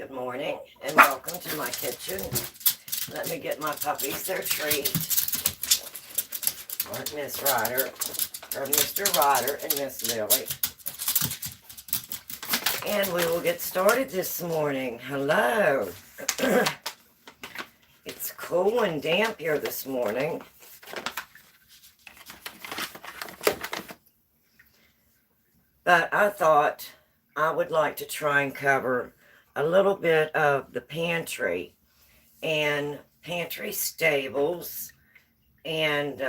Good morning and welcome to my kitchen. Let me get my puppies their treat. Miss Ryder, or Mr. Ryder and Miss Lily. And we will get started this morning. Hello. It's cool and damp here this morning. But I thought I would like to try and cover a little bit of the pantry and pantry stables and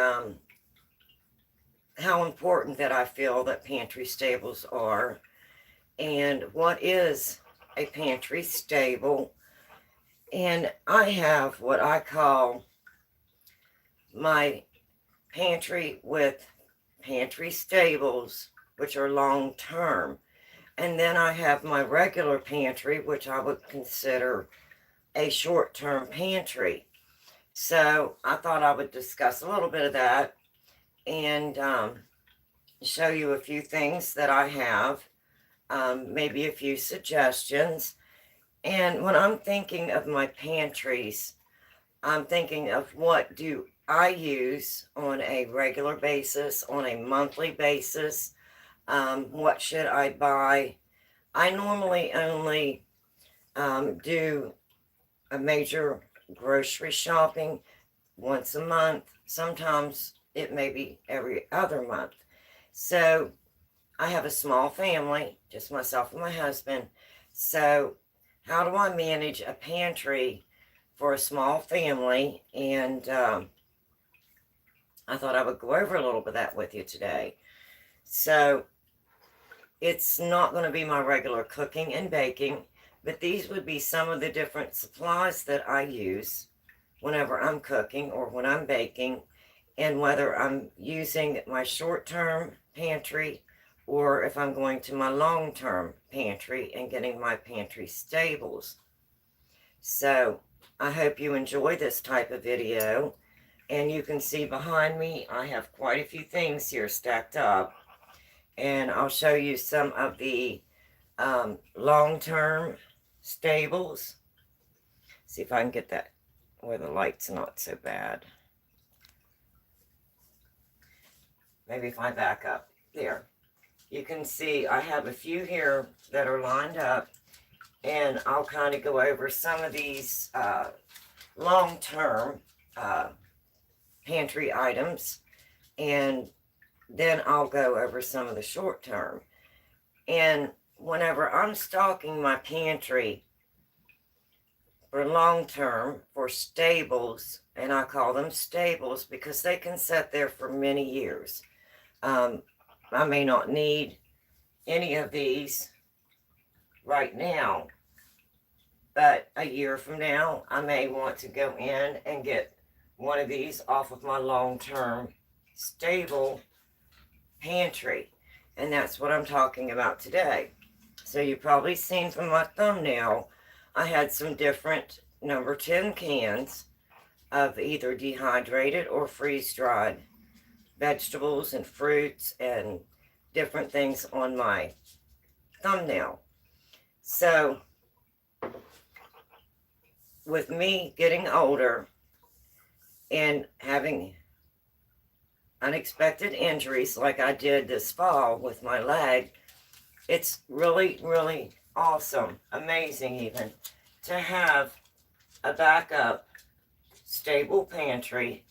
how important that I feel that pantry stables are, and what is a pantry stable. And I have what I call my pantry with pantry stables, which are long term. And then I have my regular pantry, which I would consider a short-term pantry. So I thought I would discuss a little bit of that and show you a few things that I have, maybe a few suggestions. And when I'm thinking of my pantries, I'm thinking of what do I use on a regular basis, on a monthly basis. What should I buy? I normally only do a major grocery shopping once a month. Sometimes it may be every other month. So I have a small family, just myself and my husband. So how do I manage a pantry for a small family? And I thought I would go over a little bit of that with you today. So it's not going to be my regular cooking and baking, but these would be some of the different supplies that I use whenever I'm cooking or when I'm baking, and whether I'm using my short-term pantry or if I'm going to my long-term pantry and getting my pantry stables. So I hope you enjoy this type of video. And you can see behind me, I have quite a few things here stacked up. And I'll show you some of the long-term stables. See if I can get that where the light's not so bad. Maybe if I back up. There. You can see I have a few here that are lined up. And I'll kind of go over some of these long-term pantry items. And then I'll go over some of the short term. And whenever I'm stocking my pantry for long term, for stables, and I call them stables because they can sit there for many years. I may not need any of these right now, but a year from now, I may want to go in and get one of these off of my long-term stable pantry, and that's what I'm talking about today. So you've probably seen from my thumbnail, I had some different number 10 cans of either dehydrated or freeze-dried vegetables and fruits and different things on my thumbnail. So with me getting older and having unexpected injuries like I did this fall with my leg, it's really, really awesome, amazing even, to have a backup stable pantry,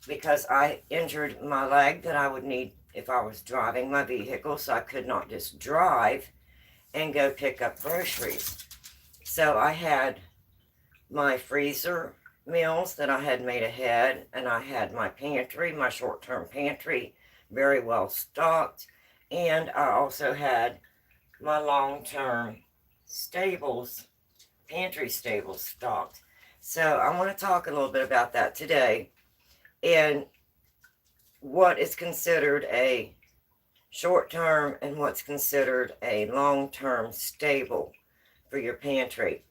because I injured my leg that I would need if I was driving my vehicle, so I could not just drive and go pick up groceries. So I had my freezer meals that I had made ahead, and I had my pantry, my short-term pantry, very well stocked, and I also had my long-term stables, pantry stables stocked. So I want to talk a little bit about that today, and what is considered a short-term and what's considered a long-term stable for your pantry.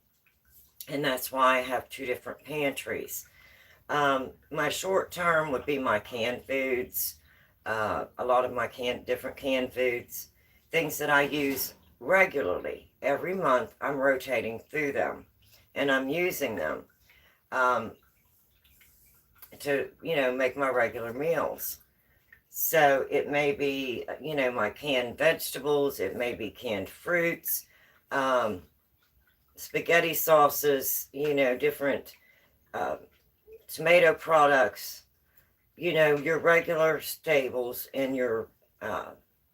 And that's why I have two different pantries. My short term would be my canned foods, a lot of my different canned foods, things that I use regularly. Every month I'm rotating through them and I'm using them um, to, make my regular meals. So it may be, my canned vegetables, it may be canned fruits, um, spaghetti sauces, different uh, tomato products, your regular staples in your,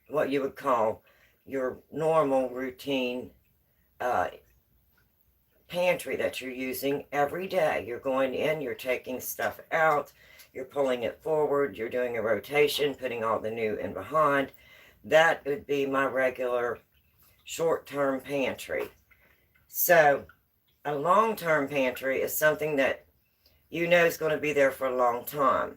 what you would call your normal routine uh, pantry that you're using every day. You're going in, you're taking stuff out, you're pulling it forward, you're doing a rotation, putting all the new in behind. That would be my regular short-term pantry. So a long-term pantry is something that is going to be there for a long time.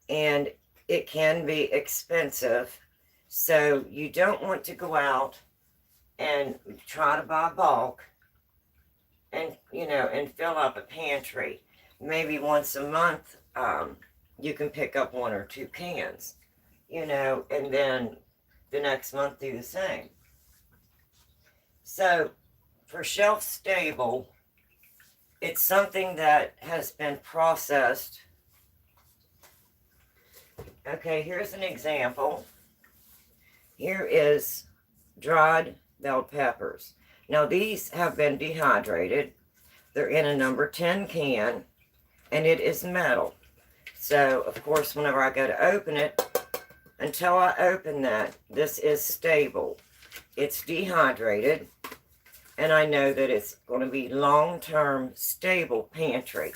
And it can be expensive. So you don't want to go out and try to buy bulk and fill up a pantry. Maybe once a month, you can pick up 1 or 2 cans, and then the next month do the same. So for shelf stable, it's something that has been processed. Okay, here's an example. Here is dried bell peppers. Now these have been dehydrated. They're in a number 10 can, and it is metal. So, of course, whenever I go to open it, until I open that, this is stable. It's dehydrated, and I know that it's going to be long-term stable pantry.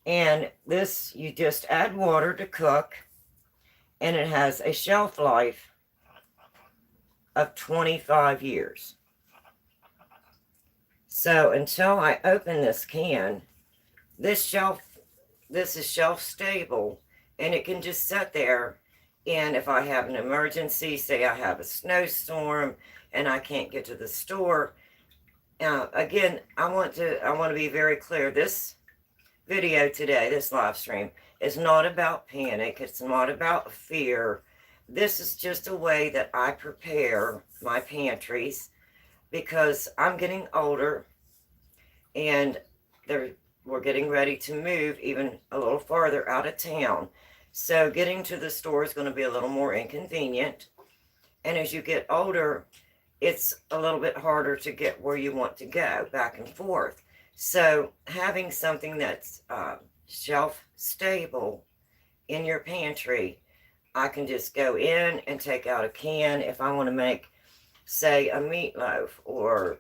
And this, you just add water to cook, and it has a shelf life of 25 years. So until I open this can, this is shelf stable, and it can just sit there. And if I have an emergency, say I have a snowstorm and I can't get to the store, again, I want to be very clear. This video today, this live stream, is not about panic. It's not about fear. This is just a way that I prepare my pantries, because I'm getting older and we're getting ready to move even a little farther out of town. So getting to the store is going to be a little more inconvenient. And as you get older, it's a little bit harder to get where you want to go, back and forth. So having something that's shelf stable in your pantry, I can just go in and take out a can if I want to make, say, a meatloaf or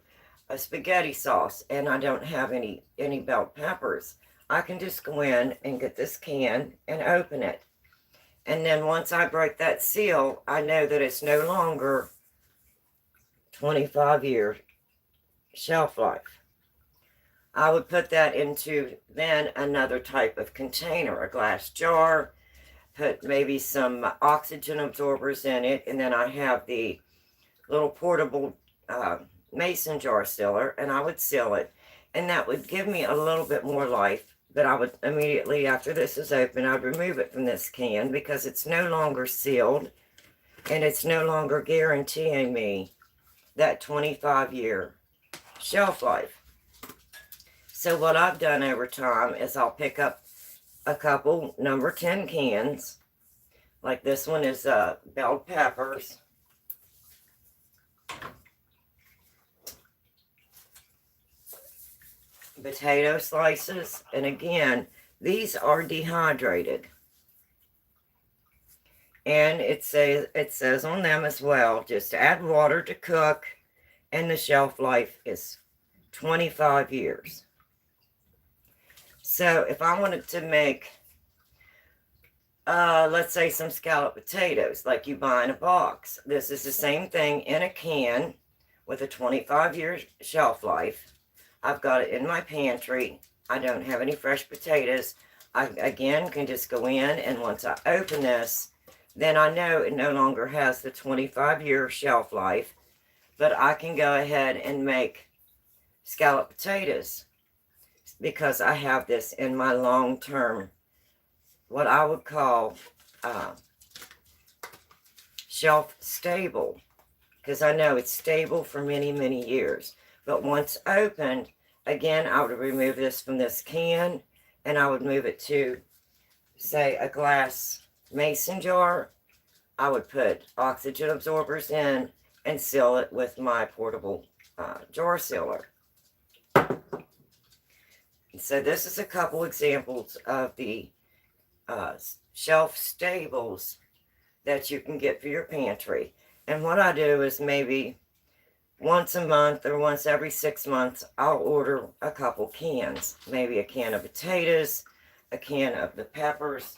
a spaghetti sauce, and I don't have any bell peppers. I can just go in and get this can and open it. And then once I break that seal, I know that it's no longer 25-year shelf life. I would put that into then another type of container, a glass jar, put maybe some oxygen absorbers in it, and then I have the little portable mason jar sealer, and I would seal it, and that would give me a little bit more life. But I would immediately, after this is open, I'd remove it from this can, because it's no longer sealed, and it's no longer guaranteeing me that 25-year shelf life. So what I've done over time is I'll pick up a couple number 10 cans, like this one is bell peppers. Potato slices, and again, these are dehydrated, and it says on them as well, just add water to cook, and the shelf life is 25 years. So if I wanted to make let's say some scalloped potatoes like you buy in a box, this is the same thing in a can with a 25-year shelf life. I've got it in my pantry. I don't have any fresh potatoes. I, again, can just go in, and once I open this, then I know it no longer has the 25-year shelf life, but I can go ahead and make scalloped potatoes because I have this in my long-term, what I would call shelf-stable because I know it's stable for many, many years. But once opened, again, I would remove this from this can and I would move it to, say, a glass mason jar. I would put oxygen absorbers in and seal it with my portable jar sealer. So this is a couple examples of the shelf stables that you can get for your pantry. And what I do is maybe once a month or once every 6 months, I'll order a couple cans. Maybe a can of potatoes, a can of the peppers.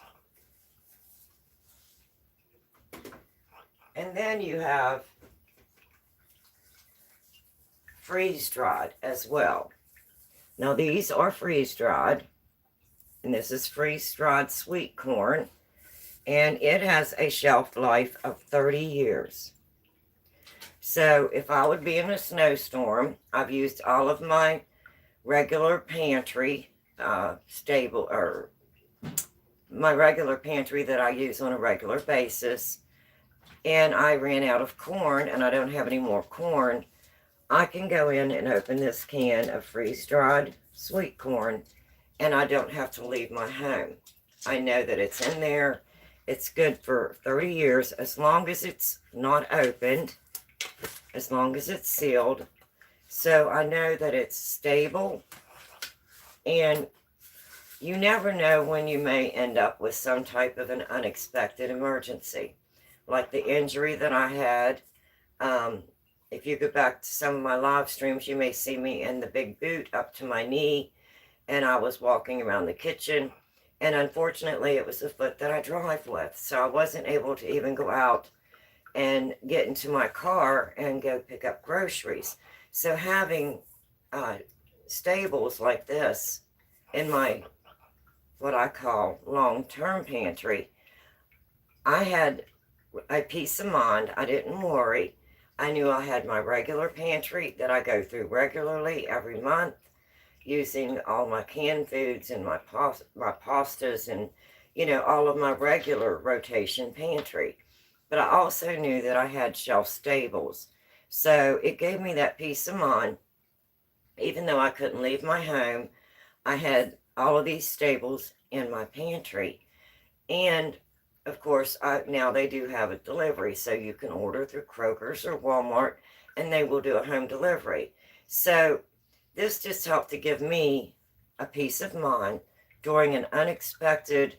And then you have freeze-dried as well. Now these are freeze-dried, and this is freeze-dried sweet corn, and it has a shelf life of 30 years. So if I would be in a snowstorm, I've used all of my regular pantry stable, or my regular pantry that I use on a regular basis, and I ran out of corn and I don't have any more corn, I can go in and open this can of freeze-dried sweet corn and I don't have to leave my home. I know that it's in there. It's good for 30 years as long as it's not opened, as long as it's sealed. So I know that it's stable, and you never know when you may end up with some type of an unexpected emergency. Like the injury that I had. If you go back to some of my live streams, you may see me in the big boot up to my knee, and I was walking around the kitchen, and unfortunately it was the foot that I drive with, so I wasn't able to even go out and get into my car and go pick up groceries. So having stables like this in my, what I call long-term pantry, I had a peace of mind. I didn't worry. I knew I had my regular pantry that I go through regularly every month, using all my canned foods and my pastas and, you know, all of my regular rotation pantry. But I also knew that I had shelf stables. So it gave me that peace of mind. Even though I couldn't leave my home, I had all of these stables in my pantry. And of course, now they do have a delivery, so you can order through Kroger's or Walmart, and they will do a home delivery. So this just helped to give me a peace of mind during an unexpected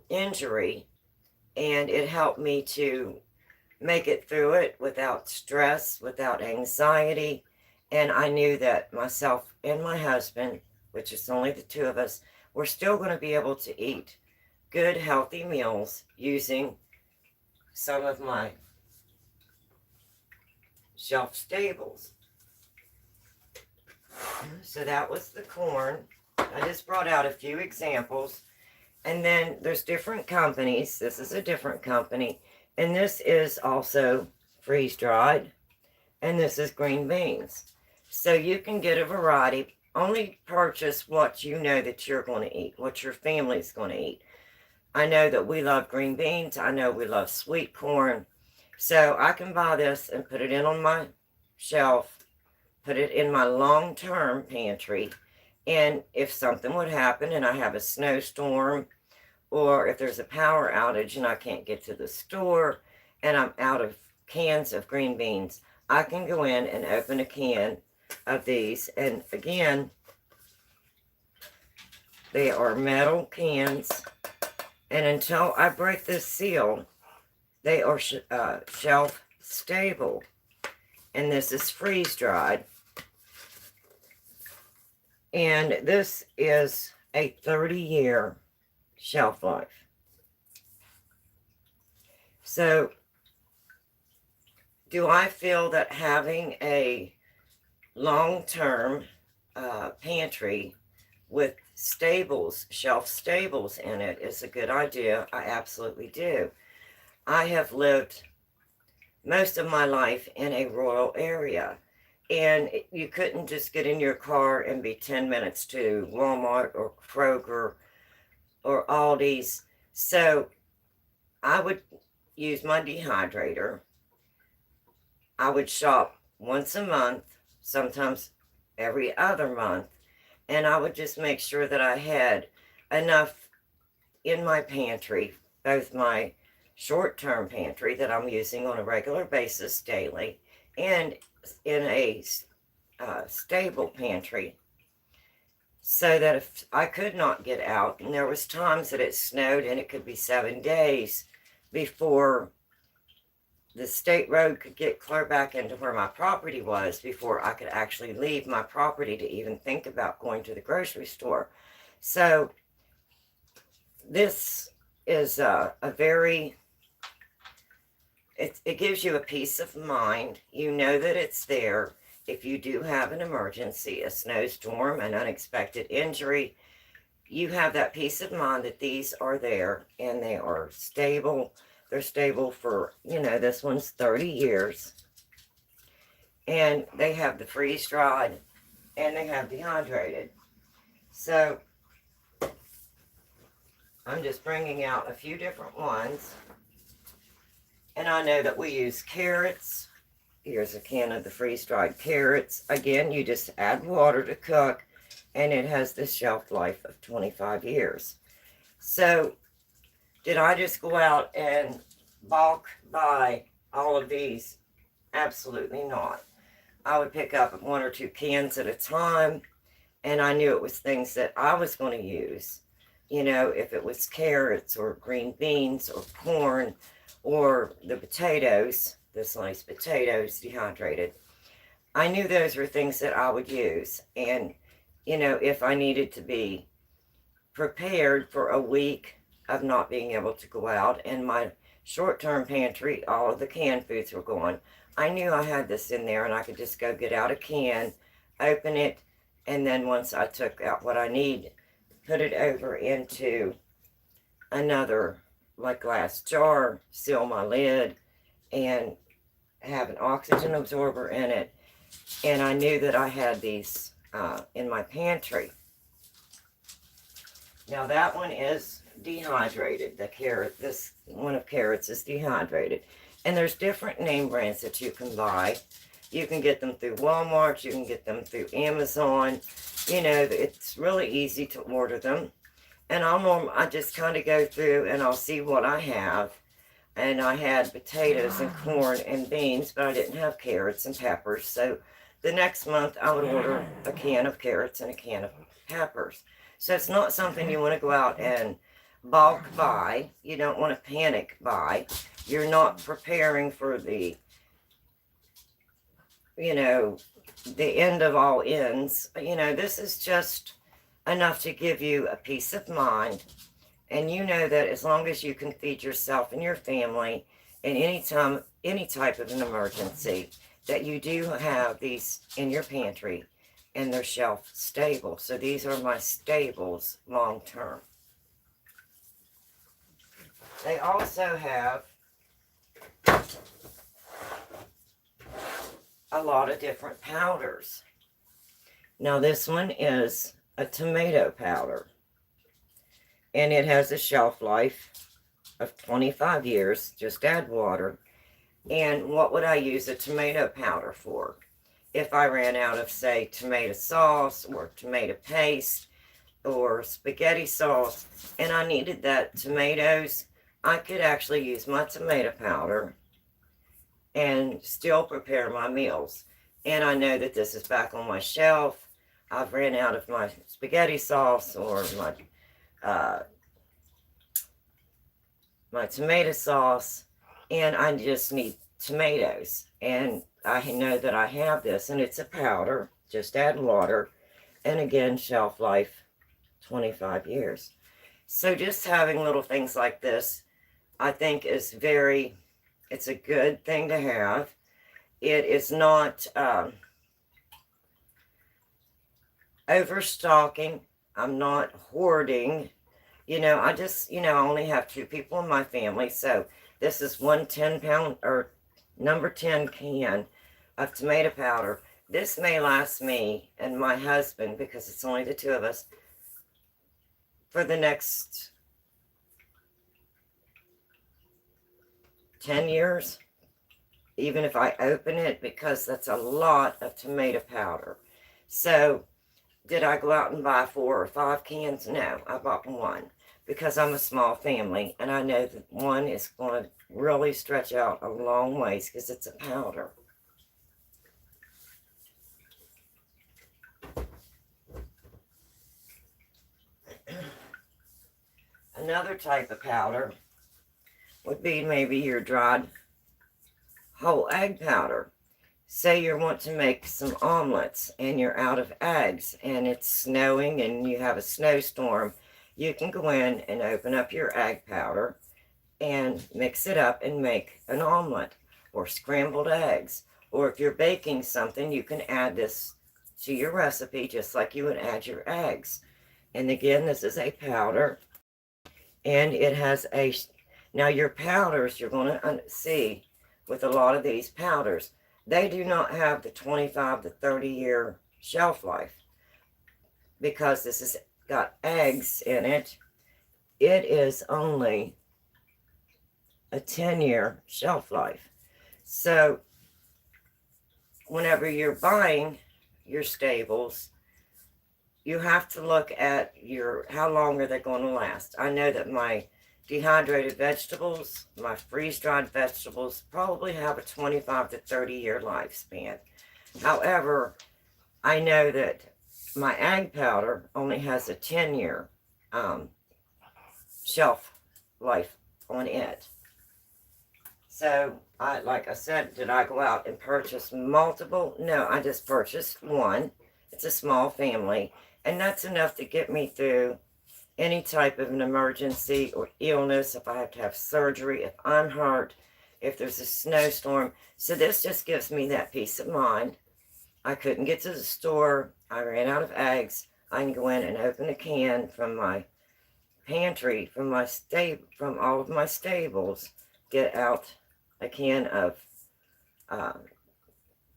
injury, and it helped me to make it through it without stress, without anxiety. And I knew that myself and my husband, which is only the two of us, were still going to be able to eat good, healthy meals using some of my shelf stables. So that was the corn. I just brought out a few examples. And then there's different companies. This is a different company. And this is also freeze-dried. And this is green beans. So you can get a variety. Only purchase what you know that you're going to eat, what your family's going to eat. I know that we love green beans. I know we love sweet corn. So I can buy this and put it in on my shelf, put it in my long-term pantry. And if something would happen and I have a snowstorm, or if there's a power outage and I can't get to the store and I'm out of cans of green beans, I can go in and open a can of these. And again, they are metal cans. And until I break this seal, they are shelf stable. And this is freeze-dried. And this is a 30-year shelf life. So, do I feel that having a long-term pantry with stables, shelf stables in it is a good idea? I absolutely do. I have lived most of my life in a rural area, and you couldn't just get in your car and be 10 minutes to Walmart or Kroger or Aldi's. So I would use my dehydrator, I would shop once a month, sometimes every other month, and I would just make sure that I had enough in my pantry, both my short-term pantry that I'm using on a regular basis daily, and in a stable pantry, so that if I could not get out, and there was times that it snowed and it could be 7 days before the state road could get clear back into where my property was before I could actually leave my property to even think about going to the grocery store. So this is a very, it gives you a peace of mind. You know that it's there. If you do have an emergency, a snowstorm, an unexpected injury, you have that peace of mind that these are there and they are stable. They're stable for, this one's 30 years. And they have the freeze-dried and they have dehydrated. So I'm just bringing out a few different ones. And I know that we use carrots. Here's a can of the freeze-dried carrots. Again, you just add water to cook, and it has the shelf life of 25 years. So, did I just go out and bulk buy all of these? Absolutely not. I would pick up 1 or 2 cans at a time, and I knew it was things that I was going to use. If it was carrots or green beans or corn or the potatoes, the sliced potatoes dehydrated, I knew those were things that I would use. And, if I needed to be prepared for a week of not being able to go out and my short-term pantry, all of the canned foods were gone, I knew I had this in there and I could just go get out a can, open it, and then once I took out what I need, put it over into another like glass jar, seal my lid, and have an oxygen absorber in it. And I knew that I had these in my pantry. Now that one is dehydrated. The carrot, this one of carrots is dehydrated. And there's different name brands that you can buy. You can get them through Walmart. You can get them through Amazon. It's really easy to order them. And I just kind of go through and I'll see what I have. And I had potatoes and corn and beans, but I didn't have carrots and peppers. So the next month I would order a can of carrots and a can of peppers. So it's not something you want to go out and bulk buy. You don't want to panic buy. You're not preparing for the end of all ends. This is just enough to give you a peace of mind. And you know that as long as you can feed yourself and your family in any type of an emergency, that you do have these in your pantry and they're shelf stable. So these are my stables long term. They also have a lot of different powders. Now this one is a tomato powder. And it has a shelf life of 25 years. Just add water. And what would I use a tomato powder for? If I ran out of, say, tomato sauce or tomato paste or spaghetti sauce, and I needed that tomatoes, I could actually use my tomato powder and still prepare my meals. And I know that this is back on my shelf. I've ran out of my spaghetti sauce or my tomato sauce, and I just need tomatoes. And I know that I have this, and it's a powder. Just add water. And again, shelf life, 25 years. So just having little things like this, I think it's a good thing to have. It is not overstocking. I'm not hoarding. I just, I only have 2 people in my family. So this is 1 10-pound or number 10 can of tomato powder. This may last me and my husband, because it's only the 2 of us, for the next 10 years. even if I open it, because that's a lot of tomato powder. So did I go out and buy 4 or 5 cans? No, I bought one because I'm a small family and I know that one is going to really stretch out a long ways because it's a powder. Another type of powder would be maybe your dried whole egg powder. Say you want to make some omelets and you're out of eggs and it's snowing and you have a snowstorm, you can go in and open up your egg powder and mix it up and make an omelet or scrambled eggs. Or if you're baking something, you can add this to your recipe just like you would add your eggs. And again, this is a powder and it has a, now your powders, you're going to see with a lot of these powders, they do not have the 25 to 30 year shelf life because this has got eggs in it. It is only a 10-year shelf life. So whenever you're buying your staples, you have to look at your how long are they going to last. I know that my dehydrated vegetables, my freeze-dried vegetables probably have a 25 to 30 year lifespan. However, I know that my egg powder only has a 10-year shelf life on it. So, like I said, did I go out and purchase multiple? No, I just purchased one. It's a small family, and that's enough to get me through any type of an emergency or illness, if I have to have surgery, if I'm hurt, if there's a snowstorm. So this just gives me that peace of mind. I couldn't get to the store. I ran out of eggs. I can go in and open a can from my pantry, from all of my stables, get out a can of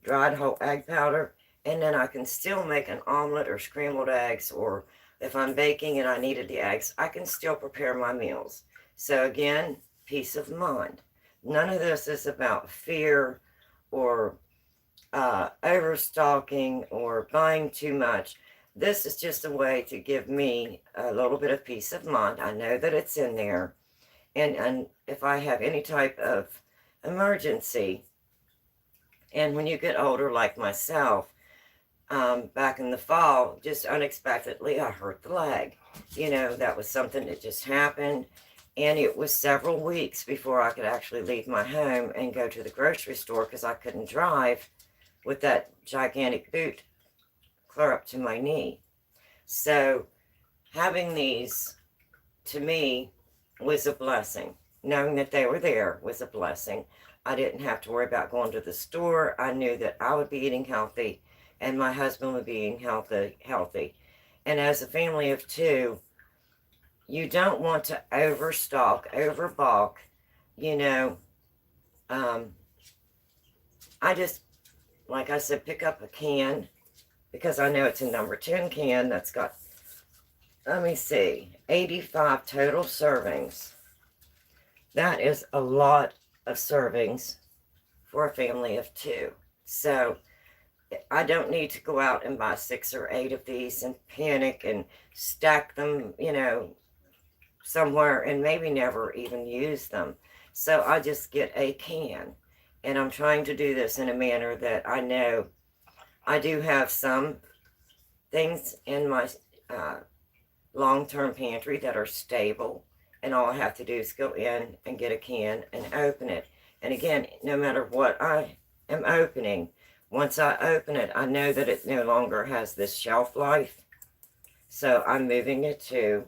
dried whole egg powder, and then I can still make an omelet or scrambled eggs, or if I'm baking and I needed the eggs, I can still prepare my meals. So again, peace of mind. None of this is about fear or overstocking or buying too much. This is just a way to give me a little bit of peace of mind. I know that it's in there. And if I have any type of emergency, and when you get older like myself, back in the fall, just unexpectedly, I hurt the leg. You know, that was something that just happened. And it was several weeks before I could actually leave my home and go to the grocery store because I couldn't drive with that gigantic boot clear up to my knee. So having these, to me, was a blessing. Knowing that they were there was a blessing. I didn't have to worry about going to the store. I knew that I would be eating healthy and my husband would be eating healthy. And as a family of two, you don't want to overstock, overbulk. You know, I just, like I said, pick up a can because I know it's a number 10 can that's got, let me see, 85 total servings. That is a lot of servings for a family of two. So I don't need to go out and buy 6 or 8 of these and panic and stack them, you know, somewhere and maybe never even use them. So I just get a can. And I'm trying to do this in a manner that I know I do have some things in my long-term pantry that are stable. And all I have to do is go in and get a can and open it. And again, no matter what I am opening, once I open it, I know that it no longer has this shelf life. So I'm moving it to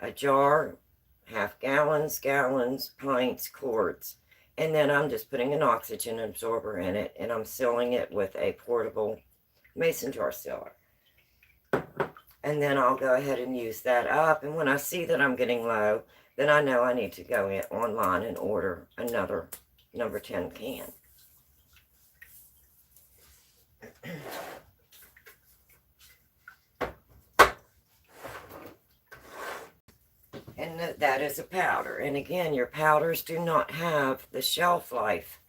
a jar, half gallons, pints, quarts. And then I'm just putting an oxygen absorber in it, and I'm sealing it with a portable mason jar sealer. And then I'll go ahead and use that up. And when I see that I'm getting low, then I know I need to go in online and order another number 10 can. And that is a powder. And again, your powders do not have the shelf life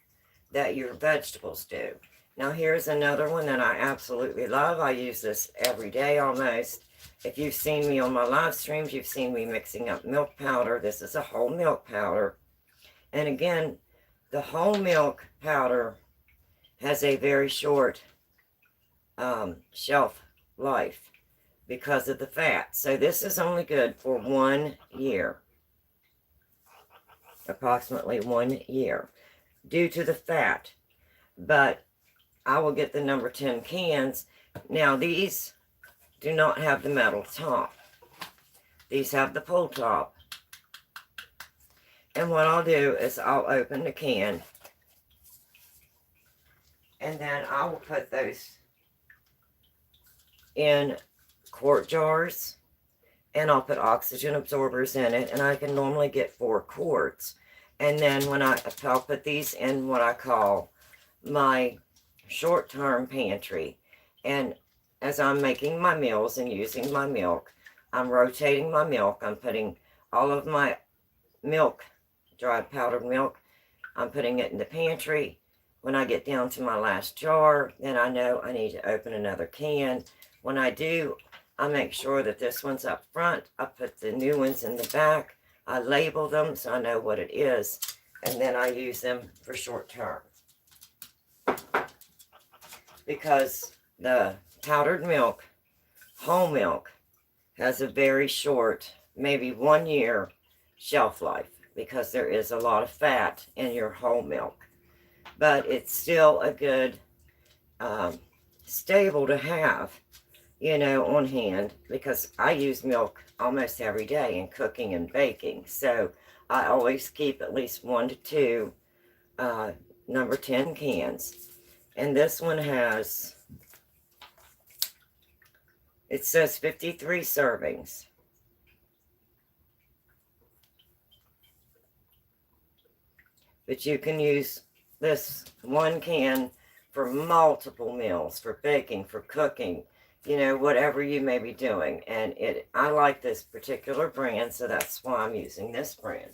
that your vegetables do. Now here's another one that I absolutely love. I use this every day almost. If you've seen me on my live streams, you've seen me mixing up milk powder. This is a whole milk powder. And again, the whole milk powder has a very short shelf life because of the fat. So this is only good for 1 year, approximately 1 year, due to the fat. But I will get the number 10 cans. Now these do not have the metal top. These have the pull top. And what I'll do is I'll open the can, and then I will put those in quart jars, and I'll put oxygen absorbers in it, and I can normally get 4 quarts. And then I'll put these in what I call my short-term pantry. And as I'm making my meals and using my milk, I'm rotating my milk. I'm putting all of my milk, dried powdered milk, I'm putting it in the pantry. When I get down to my last jar, then I know I need to open another can. When I do, I make sure that this one's up front. I put the new ones in the back. I label them so I know what it is. And then I use them for short term. Because the powdered milk, whole milk, has a very short, maybe 1 year shelf life, because there is a lot of fat in your whole milk. But it's still a good stable to have, you know, on hand, because I use milk almost every day in cooking and baking. So I always keep at least 1 to 2 number 10 cans. And this one has, it says 53 servings. But you can use this 1 can for multiple meals, for baking, for cooking, you know, whatever you may be doing. And I like this particular brand, so that's why I'm using this brand.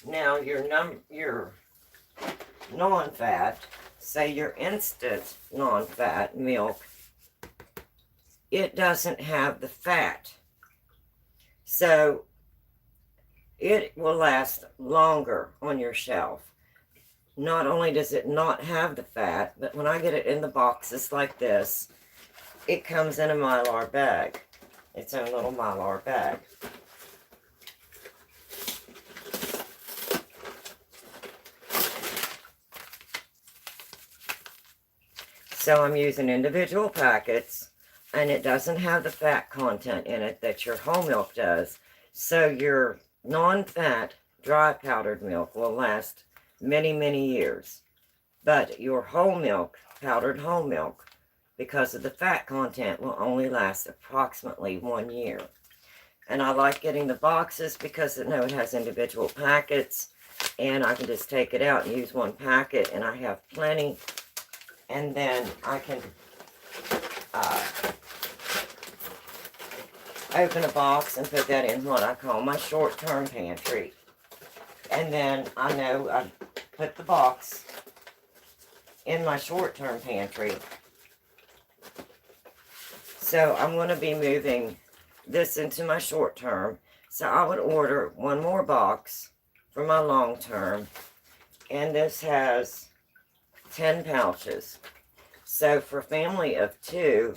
Now your non-fat, say your instant non-fat milk, it doesn't have the fat. So it will last longer on your shelf. Not only does it not have the fat, but when I get it in the boxes like this, it comes in a Mylar bag. Its own little Mylar bag. So I'm using individual packets, and it doesn't have the fat content in it that your whole milk does. So your non-fat dry powdered milk will last many, many years. But your whole milk, powdered whole milk, because of the fat content, will only last approximately 1 year. And I like getting the boxes because I know it has individual packets, and I can just take it out and use 1 packet, and I have plenty. And then I can open a box and put that in what I call my short-term pantry. And then I know I put the box in my short-term pantry. So I'm going to be moving this into my short-term. So I would order 1 more box for my long-term. And this has 10 pouches. So for a family of 2,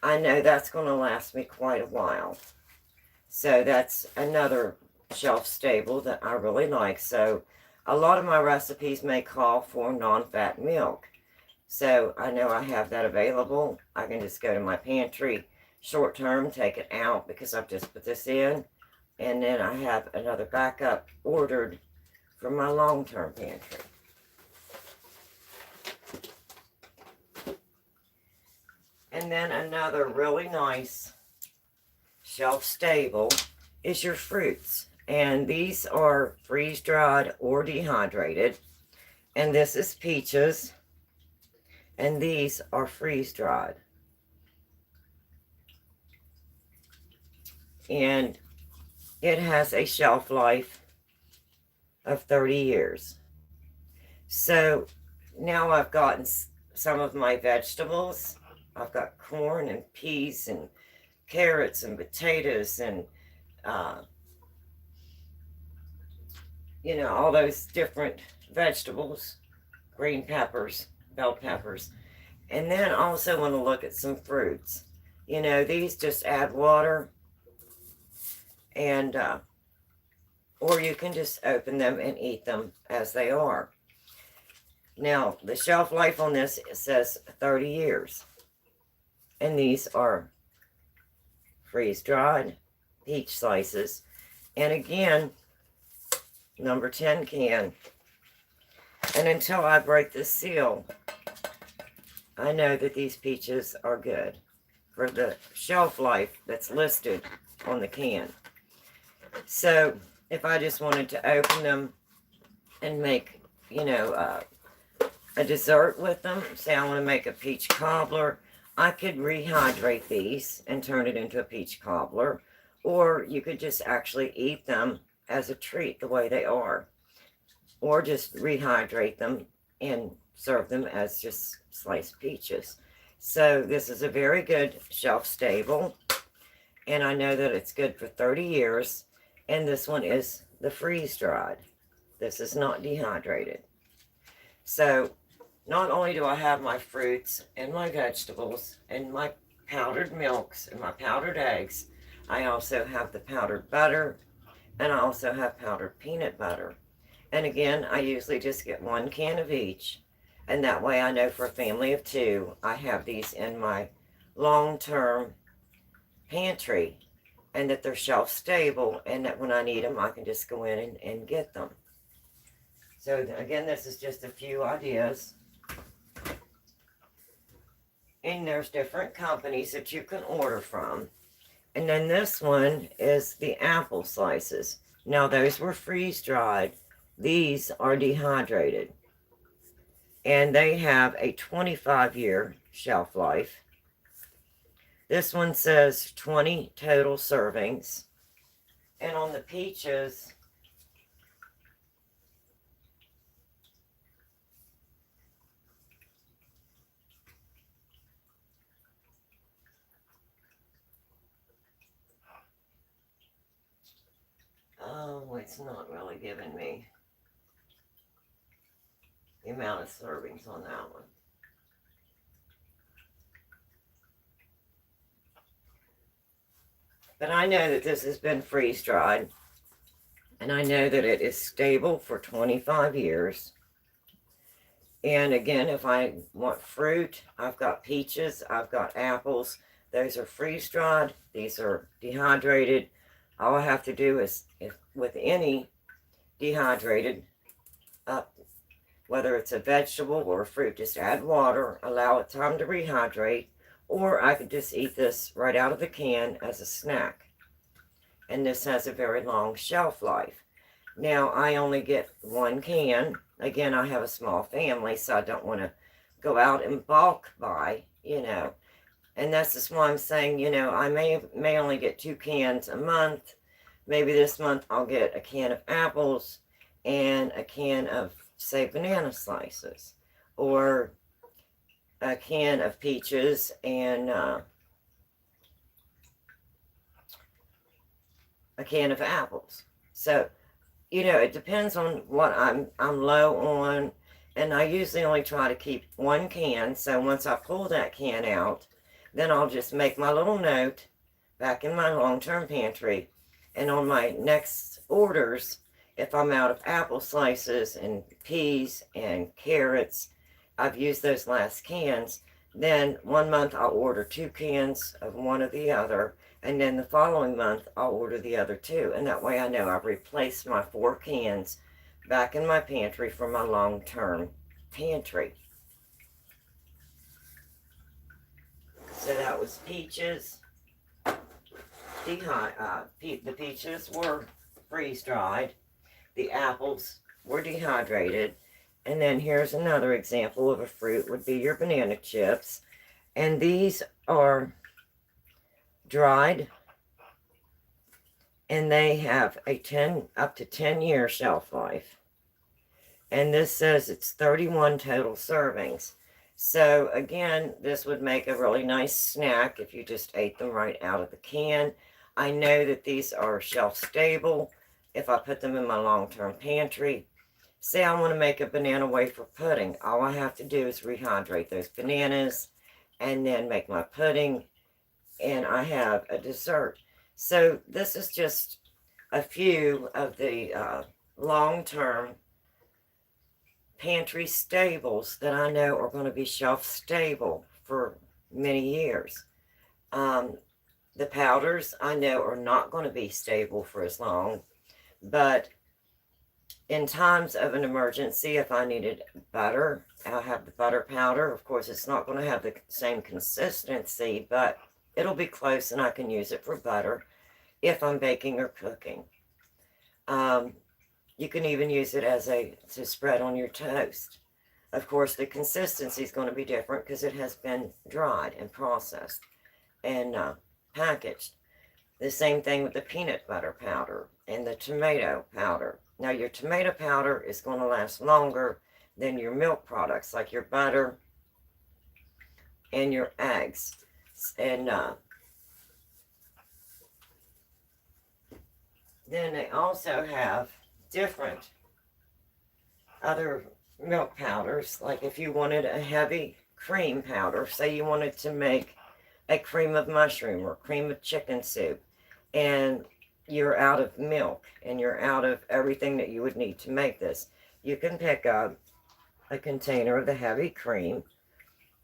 I know that's going to last me quite a while. So that's another shelf stable that I really like. So a lot of my recipes may call for non-fat milk. So I know I have that available. I can just go to my pantry short term, take it out because I've just put this in. And then I have another backup ordered for my long-term pantry. And then another really nice shelf stable is your fruits. And these are freeze-dried or dehydrated. And this is peaches. And these are it has a shelf life of 30 years. So now I've gotten some of my vegetables. I've got corn and peas and carrots and potatoes and, uh, all those different vegetables, green peppers, bell peppers. And then I also want to look at some fruits. These just add water and, or you can just open them and eat them as they are. Now, the shelf life on this says 30 years. And these are freeze-dried peach slices. And again, number 10 can. And until I break this seal, I know that these peaches are good for the shelf life that's listed on the can. So, if I just wanted to open them and make, a dessert with them, say I want to make a peach cobbler, I could rehydrate these and turn it into a peach cobbler, or you could just actually eat them as a treat the way they are, or just rehydrate them and serve them as just sliced peaches. So this is a very good shelf stable, and I know that it's good for 30 years, and this one is the freeze dried. This is not dehydrated. So not only do I have my fruits and my vegetables and my powdered milks and my powdered eggs, I also have the powdered butter, and I also have powdered peanut butter. And again, I usually just get 1 can of each, and that way I know for a family of 2, I have these in my long-term pantry, and that they're shelf stable, and that when I need them, I can just go in and get them. So again, this is just a few ideas. And there's different companies that you can order from. And then this one is the apple slices. Now those were freeze dried. These are dehydrated. And they have a 25-year shelf life. This one says 20 total servings. And on the peaches, oh, it's not really giving me the amount of servings on that one. But I know that this has been freeze dried, and I know that it is stable for 25 years. And again, if I want fruit, I've got peaches, I've got apples. Those are freeze dried, these are dehydrated. All I have to do is, if with any dehydrated, whether it's a vegetable or a fruit, just add water, allow it time to rehydrate, or I could just eat this right out of the can as a snack. And this has a very long shelf life. Now, I only get 1 can. Again, I have a small family, so I don't want to go out and bulk buy, And that's just why I'm saying, I may only get 2 cans a month. Maybe this month I'll get a can of apples and a can of, say, banana slices, or a can of peaches and a can of apples. So, it depends on what I'm low on, and I usually only try to keep 1 can. So once I pull that can out, then I'll just make my little note back in my long-term pantry, and on my next orders, if I'm out of apple slices and peas and carrots, I've used those last cans, then 1 month I'll order 2 cans of one or the other, and then the following month I'll order the other 2, and that way I know I've replaced my 4 cans back in my pantry for my long-term pantry. So that was peaches. The peaches were freeze-dried. The apples were dehydrated. And then here's another example of a fruit, would be your banana chips. And these are dried and they have a up to 10-year shelf life. And this says it's 31 total servings. So again, this would make a really nice snack if you just ate them right out of the can. I know that these are shelf stable if I put them in my long-term pantry. Say I want to make a banana wafer pudding. All I have to do is rehydrate those bananas and then make my pudding, and I have a dessert. So this is just a few of the long-term pantry staples that I know are going to be shelf stable for many years. The powders I know are not going to be stable for as long, but in times of an emergency, if I needed butter, I'll have the butter powder. Of course, it's not going to have the same consistency, but it'll be close and I can use it for butter if I'm baking or cooking. You can even use it to spread on your toast. Of course, the consistency is going to be different because it has been dried and processed and packaged. The same thing with the peanut butter powder and the tomato powder. Now, your tomato powder is going to last longer than your milk products, like your butter and your eggs. And then they also have different other milk powders. Like if you wanted a heavy cream powder, say you wanted to make a cream of mushroom or cream of chicken soup, and you're out of milk and you're out of everything that you would need to make this, you can pick up a container of the heavy cream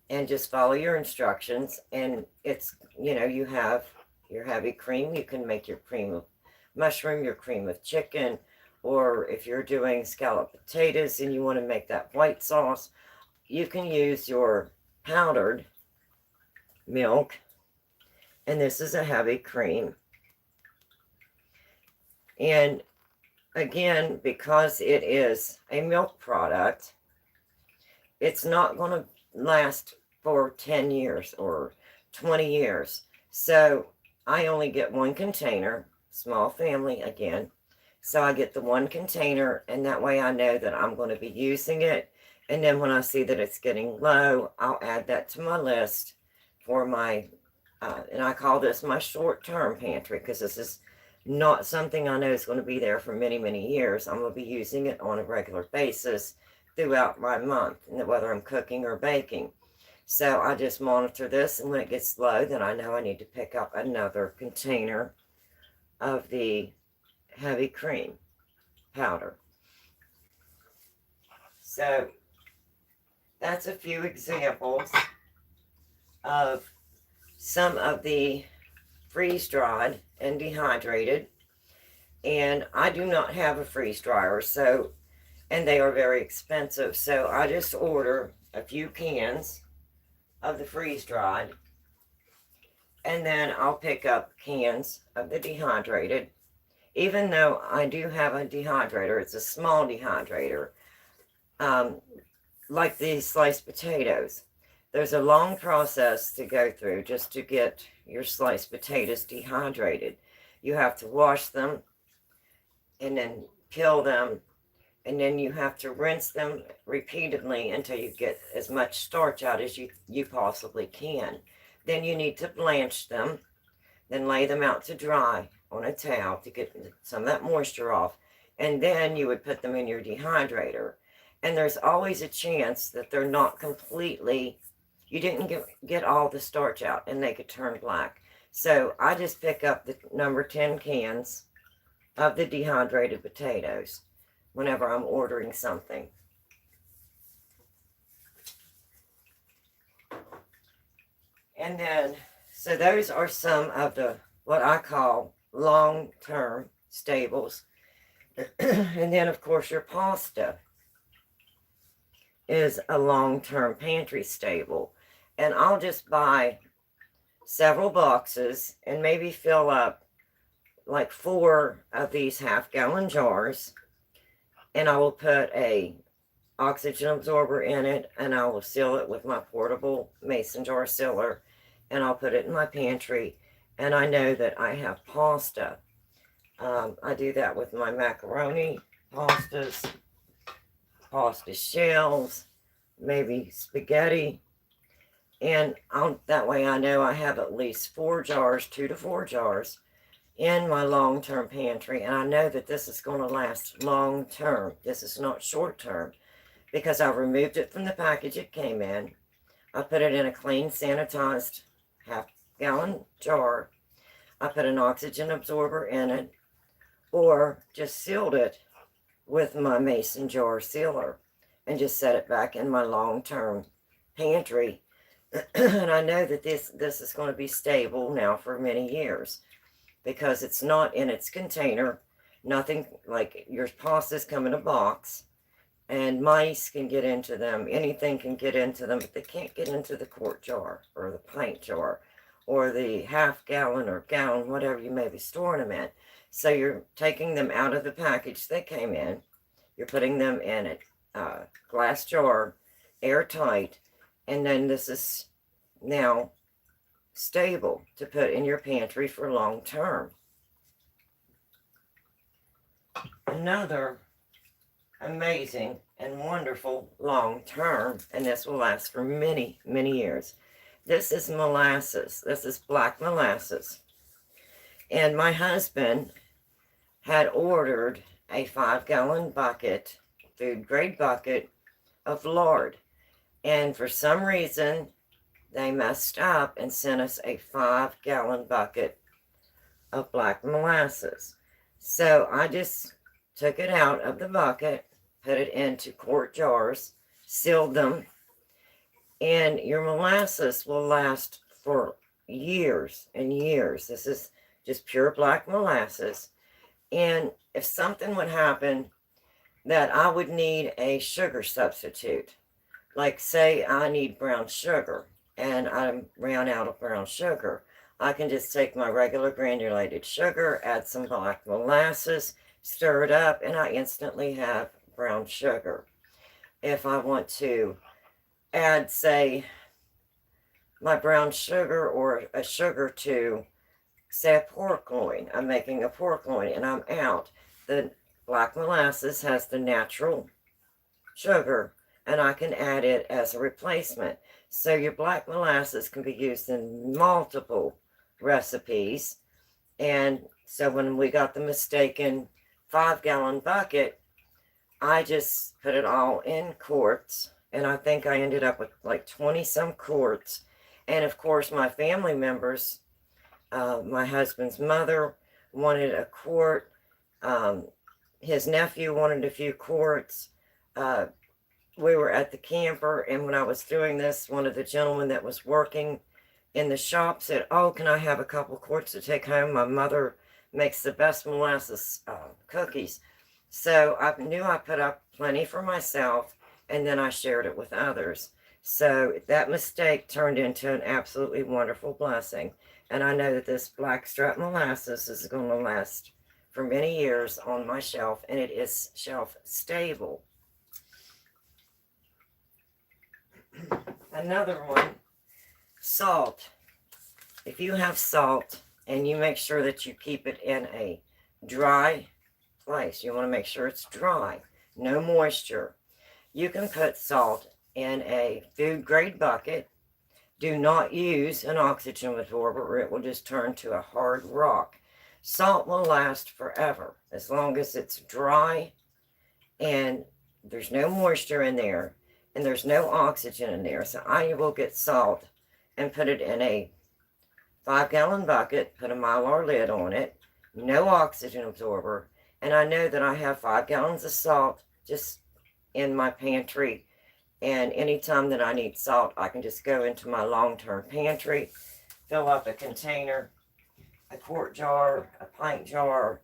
and just follow your instructions, and it's, you have your heavy cream. You can make your cream of mushroom, your cream of chicken, or if you're doing scalloped potatoes and you want to make that white sauce, you can use your powdered milk, and this is a heavy cream. And again, because it is a milk product, it's not going to last for 10 years or 20 years. So I only get one container, small family again. So I get the one container, and that way I know that I'm going to be using it. And then when I see that it's getting low, I'll add that to my list for my, and I call this my short-term pantry, because this is not something I know is going to be there for many, many years. I'm going to be using it on a regular basis throughout my month, whether I'm cooking or baking. So I just monitor this, and when it gets low, then I know I need to pick up another container of the heavy cream powder. So that's a few examples of some of the freeze-dried and dehydrated. And I do not have a freeze dryer, and they are very expensive. So I just order a few cans of the freeze-dried, and then I'll pick up cans of the dehydrated. Even though I do have a dehydrator, it's a small dehydrator, like these sliced potatoes. There's a long process to go through just to get your sliced potatoes dehydrated. You have to wash them and then peel them, and then you have to rinse them repeatedly until you get as much starch out as you possibly can. Then you need to blanch them, then lay them out to dry on a towel to get some of that moisture off, and then you would put them in your dehydrator. And there's always a chance that they're not completely, you didn't get all the starch out and they could turn black. So I just pick up the number 10 cans of the dehydrated potatoes whenever I'm ordering something. And then, so those are some of the, what I call long-term staples. And then, of course, your pasta is a long-term pantry staple. And I'll just buy several boxes and maybe fill up like 4 of these half-gallon jars. And I will put a oxygen absorber in it, and I will seal it with my portable mason jar sealer, and I'll put it in my pantry. And I know that I have pasta I do that with my macaroni, pastas, pasta shells, maybe spaghetti. And that way I know I have at least 4 jars, 2 to 4 jars, in my long-term pantry. And I know that this is going to last long-term. This is not short-term, because I removed it from the package it came in. I put it in a clean, sanitized half-gallon jar. I put an oxygen absorber in it, or just sealed it with my mason jar sealer and just set it back in my long-term pantry. And I know that this is going to be stable now for many years, because it's not in its container. Nothing, like your pastas come in a box, and mice can get into them. Anything can get into them, but they can't get into the quart jar or the pint jar or the half-gallon or gallon, whatever you may be storing them in. So you're taking them out of the package they came in. You're putting them in a glass jar, airtight, and then this is now stable to put in your pantry for long term. Another amazing and wonderful long term, and this will last for many, many years. This is molasses. This is black molasses. And my husband had ordered a 5-gallon bucket, food grade bucket of lard. And for some reason, they messed up and sent us a 5-gallon bucket of black molasses. So I just took it out of the bucket, put it into quart jars, sealed them, and your molasses will last for years and years. This is just pure black molasses. And if something would happen that I would need a sugar substitute, like say I need brown sugar and I ran out of brown sugar, I can just take my regular granulated sugar, add some black molasses, stir it up, and I instantly have brown sugar. If I want to add, say, my brown sugar or a sugar to, say, a pork loin, I'm making a pork loin and I'm out, the black molasses has the natural sugar, and I can add it as a replacement. So your black molasses can be used in multiple recipes. And so when we got the mistaken 5-gallon bucket, I just put it all in quarts, and I think I ended up with like 20 some quarts. And of course my family members, my husband's mother wanted a quart, his nephew wanted a few quarts. We were at the camper, and when I was doing this, one of the gentlemen that was working in the shop said, "Oh, can I have a couple quarts to take home? My mother makes the best molasses cookies." So I knew I put up plenty for myself, and then I shared it with others. So that mistake turned into an absolutely wonderful blessing. And I know that this blackstrap molasses is going to last for many years on my shelf, and it is shelf stable. Another one, salt. If you have salt, and you make sure that you keep it in a dry place, you want to make sure it's dry, no moisture. You can put salt in a food grade bucket. Do not use an oxygen absorber, or it will just turn to a hard rock. Salt will last forever as long as it's dry and there's no moisture in there and there's no oxygen in there. So I will get salt and put it in a 5-gallon bucket, put a Mylar lid on it, no oxygen absorber, and I know that I have 5 gallons of salt just in my pantry. And anytime that I need salt, I can just go into my long-term pantry, fill up a container, a quart jar, a pint jar,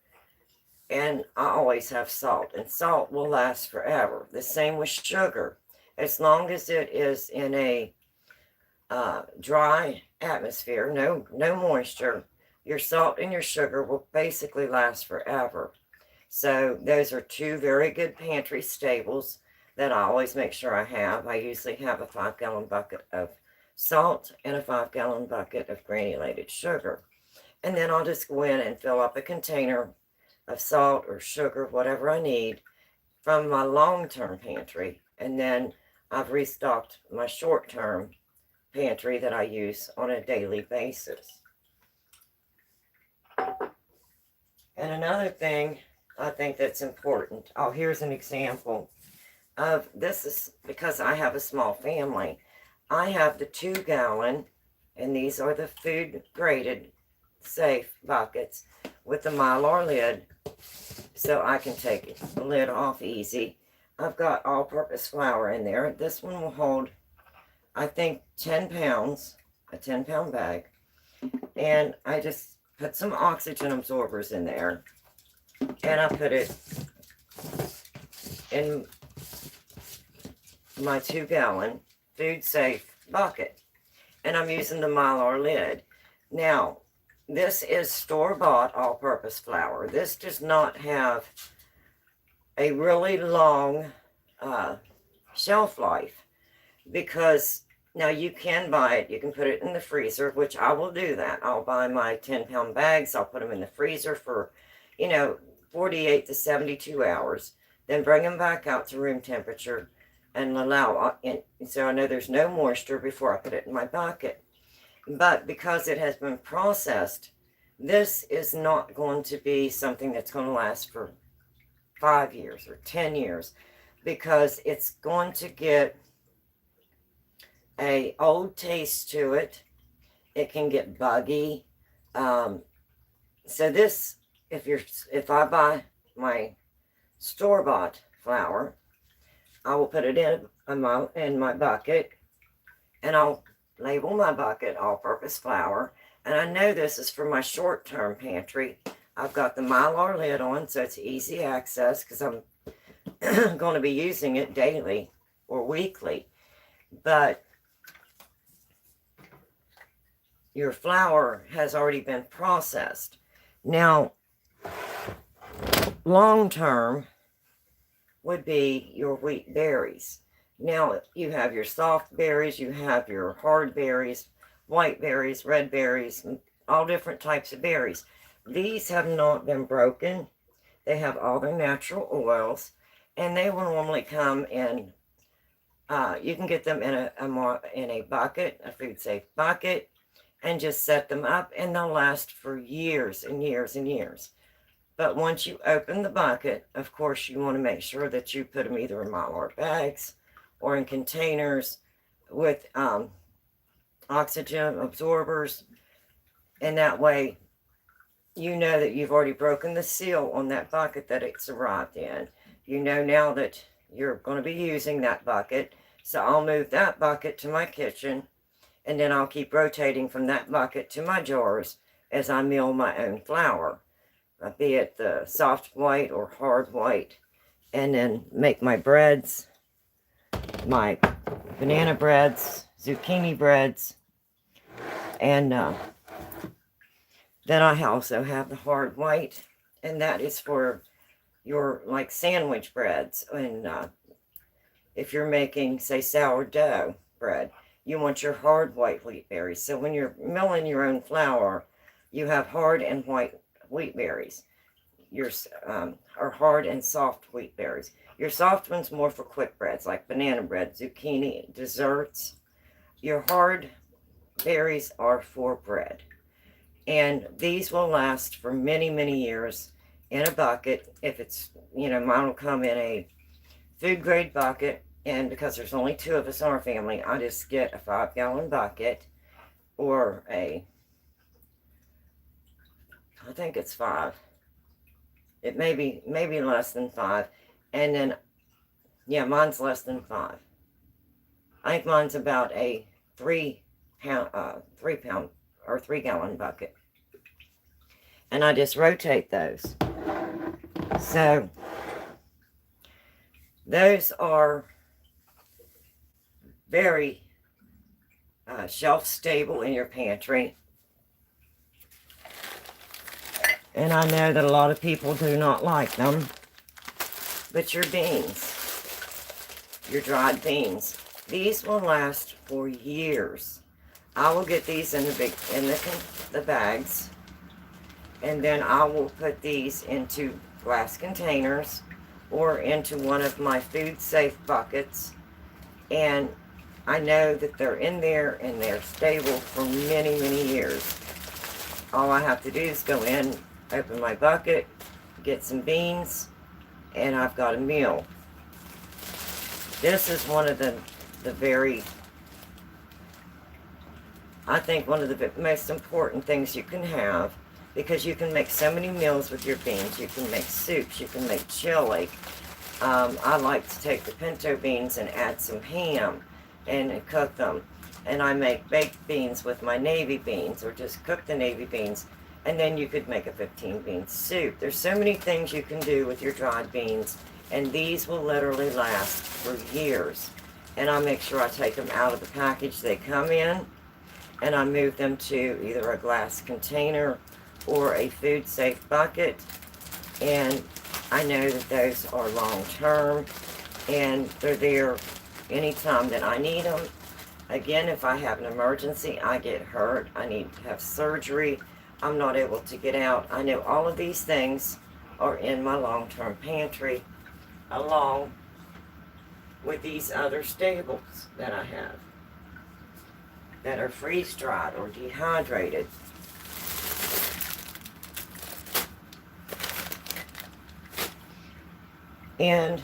and I always have salt. And salt will last forever. The same with sugar. As long as it is in a dry atmosphere, no moisture, your salt and your sugar will basically last forever. So those are two very good pantry staples that I always make sure I have. I usually have a 5-gallon bucket of salt and a 5-gallon bucket of granulated sugar. And then I'll just go in and fill up a container of salt or sugar, whatever I need, from my long-term pantry. And then I've restocked my short-term pantry that I use on a daily basis. And another thing I think that's important, oh, here's an example of this. Is because I have a small family. I have the 2-gallon, and these are the food graded safe buckets with the Mylar lid, so I can take the lid off easy. I've got all-purpose flour in there. This one will hold, I think, 10 pounds, a 10-pound bag. And I just put some oxygen absorbers in there, and I put it in my 2-gallon food safe bucket, and I'm using the Mylar lid. Now, this is store-bought all-purpose flour. This does not have a really long shelf life, because now you can buy it, you can put it in the freezer, which I will do that. I'll buy my 10-pound bags, I'll put them in the freezer for, 48 to 72 hours, then bring them back out to room temperature and allow, and so I know there's no moisture before I put it in my bucket. But because it has been processed, this is not going to be something that's going to last for 5 years or 10 years, because it's going to get a old taste to it. It can get buggy. So this, if I buy my store-bought flour, I will put it in my bucket, and I'll label my bucket all-purpose flour. And I know this is for my short-term pantry. I've got the Mylar lid on, so it's easy access, because I'm going to be using it daily or weekly. But your flour has already been processed. Now, long-term would be your wheat berries. Now, you have your soft berries, you have your hard berries, white berries, red berries, all different types of berries. These have not been broken. They have all their natural oils, and they will normally come in, you can get them in a bucket, a food safe bucket, and just set them up, and they'll last for years and years and years. But once you open the bucket, of course, you want to make sure that you put them either in Mylar bags or in containers with oxygen absorbers. And that way, you know that you've already broken the seal on that bucket that it's arrived in. You know now that you're going to be using that bucket. So I'll move that bucket to my kitchen, and then I'll keep rotating from that bucket to my jars as I mill my own flour, be it the soft white or hard white, and then make my breads, my banana breads, zucchini breads, and then I also have the hard white, and that is for your like sandwich breads. And if you're making, say, sourdough bread, you want your hard white wheat berries. So when you're milling your own flour, you have hard and white wheat berries. Yours are hard and soft wheat berries. Your soft ones more for quick breads, like banana bread, zucchini, desserts. Your hard berries are for bread. And these will last for many, many years in a bucket. If it's, mine will come in a food grade bucket. And because there's only 2 of us in our family, I just get a 5-gallon bucket, or I think it's 5. It may be less than 5. And then, yeah, mine's less than 5. I think mine's about a 3-pound or 3-gallon bucket. And I just rotate those. So those are very shelf stable in your pantry. And I know that a lot of people do not like them. But your beans, your dried beans, these will last for years. I will get these in the bags, And then I will put these into glass containers or into one of my food safe buckets. And I know that they're in there and they're stable for many, many years. All I have to do is go in, open my bucket, get some beans, and I've got a meal. This is one of the very, I think one of the most important things you can have, because you can make so many meals with your beans. You can make soups, you can make chili. I like to take the pinto beans and add some ham and cook them. And I make baked beans with my navy beans, or just cook the navy beans. And then you could make a 15-bean soup. There's so many things you can do with your dried beans, and these will literally last for years. And I make sure I take them out of the package they come in, and I move them to either a glass container or a food safe bucket. And I know that those are long term, and they're there anytime that I need them. Again, if I have an emergency, I get hurt, I need to have surgery, I'm not able to get out, I know all of these things are in my long-term pantry, along with these other staples that I have that are freeze-dried or dehydrated. And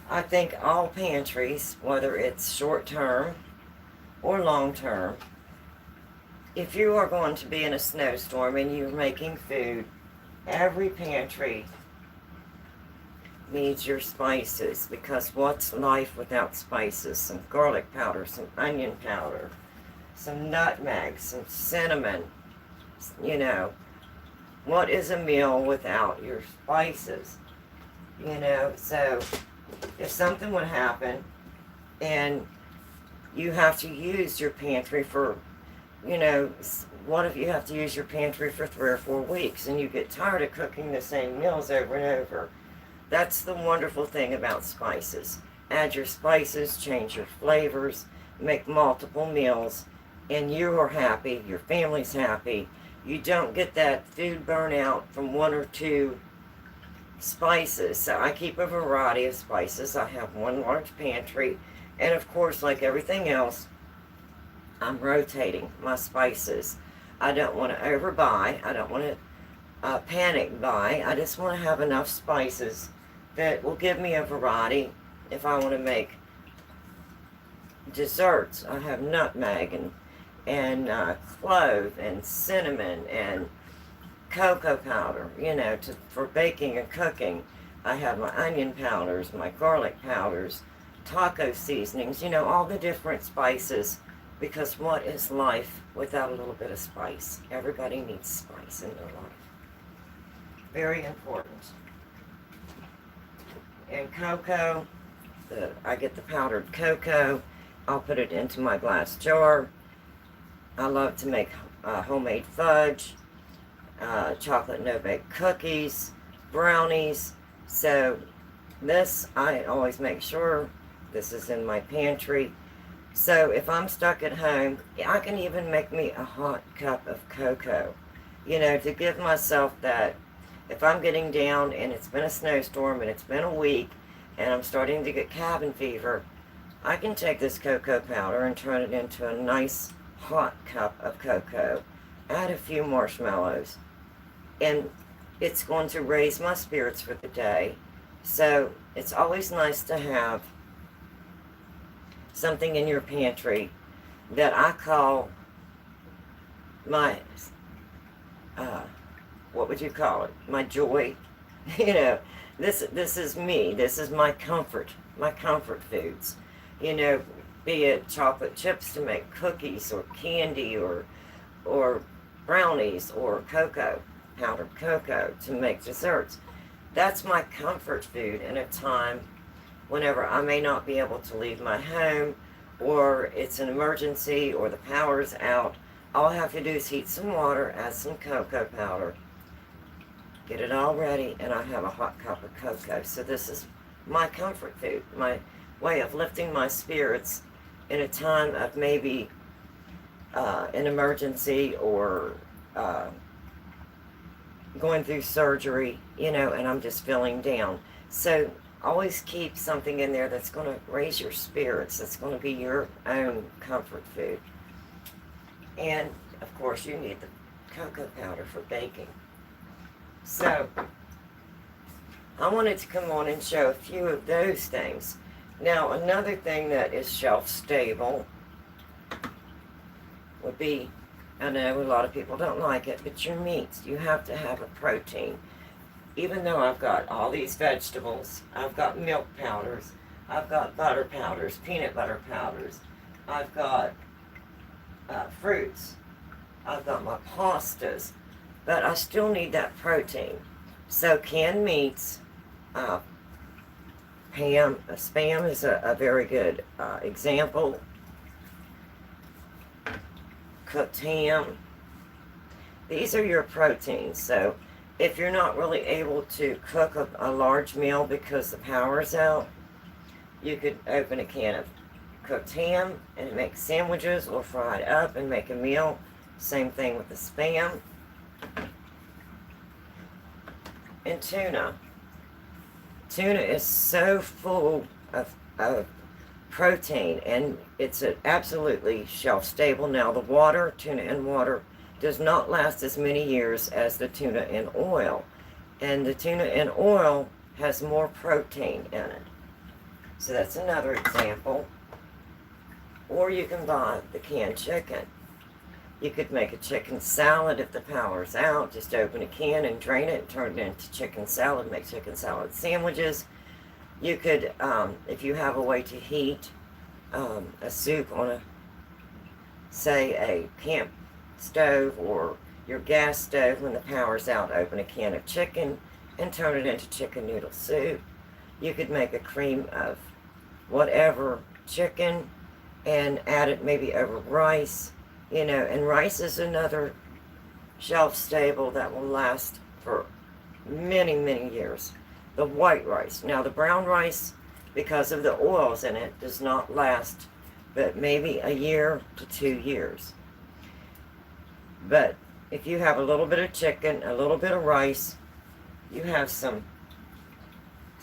I think all pantries, whether it's short-term or long-term, if you are going to be in a snowstorm and you're making food, every pantry needs your spices, because what's life without spices? Some garlic powder, some onion powder, some nutmeg, some cinnamon. You know, what is a meal without your spices? You know, so if something would happen and you have to use your pantry for, you know, what if you have to use your pantry for 3 or 4 weeks and you get tired of cooking the same meals over and over? That's the wonderful thing about spices. Add your spices, change your flavors, make multiple meals, and you are happy, your family's happy. You don't get that food burnout from 1 or 2 spices. So I keep a variety of spices. I have one large pantry, and of course, like everything else, I'm rotating my spices. I don't want to overbuy. I don't want to panic buy. I just want to have enough spices that will give me a variety. If I want to make desserts, I have nutmeg and clove and cinnamon and cocoa powder, you know, for baking and cooking. I have my onion powders, my garlic powders, taco seasonings, you know, all the different spices, because what is life without a little bit of spice? Everybody needs spice in their life. Very important. And cocoa, I get the powdered cocoa. I'll put it into my glass jar. I love to make homemade fudge, chocolate no-bake cookies, brownies. So this, I always make sure this is in my pantry. So if I'm stuck at home, I can even make me a hot cup of cocoa, you know, to give myself that. If I'm getting down and it's been a snowstorm and it's been a week and I'm starting to get cabin fever, I can take this cocoa powder and turn it into a nice hot cup of cocoa, add a few marshmallows, and it's going to raise my spirits for the day. So it's always nice to have something in your pantry that I call my, what would you call it? My joy. You know, this is me. This is my comfort foods. You know, be it chocolate chips to make cookies or candy or brownies, or cocoa, powdered cocoa to make desserts. That's my comfort food in a time whenever I may not be able to leave my home, or it's an emergency, or the power's out. All I have to do is heat some water, add some cocoa powder, get it all ready, and I have a hot cup of cocoa. So this is my comfort food, my way of lifting my spirits in a time of maybe an emergency, or going through surgery, and I'm just feeling down. So always keep something in there that's going to raise your spirits, that's going to be your own comfort food. And of course, you need the cocoa powder for baking. So I wanted to come on and show a few of those things. Now, another thing that is shelf stable would be, I know a lot of people don't like it, but your meats. You have to have a protein. Even though I've got all these vegetables, I've got milk powders, I've got butter powders, peanut butter powders, I've got fruits, I've got my pastas, but I still need that protein. So canned meats, Spam is a very good example. Cooked ham. These are your proteins. So if you're not really able to cook a large meal because the power's out, you could open a can of cooked ham and make sandwiches or fry it up and make a meal. Same thing with the Spam. And tuna. Tuna is so full of protein, and it's absolutely shelf stable. Now, the water, tuna in water, does not last as many years as the tuna in oil. And the tuna in oil has more protein in it. So that's another example. Or you can buy the canned chicken. You could make a chicken salad if the power's out. Just open a can and drain it and turn it into chicken salad. Make chicken salad sandwiches. You could, if you have a way to heat a soup on say a camp stove or your gas stove when the power's out, open a can of chicken and turn it into chicken noodle soup. You could make a cream of whatever chicken and add it maybe over rice. And rice is another shelf stable that will last for many, many years. The white rice. Now, the brown rice, because of the oils in it, does not last but maybe a year to 2 years. But if you have a little bit of chicken, a little bit of rice, you have some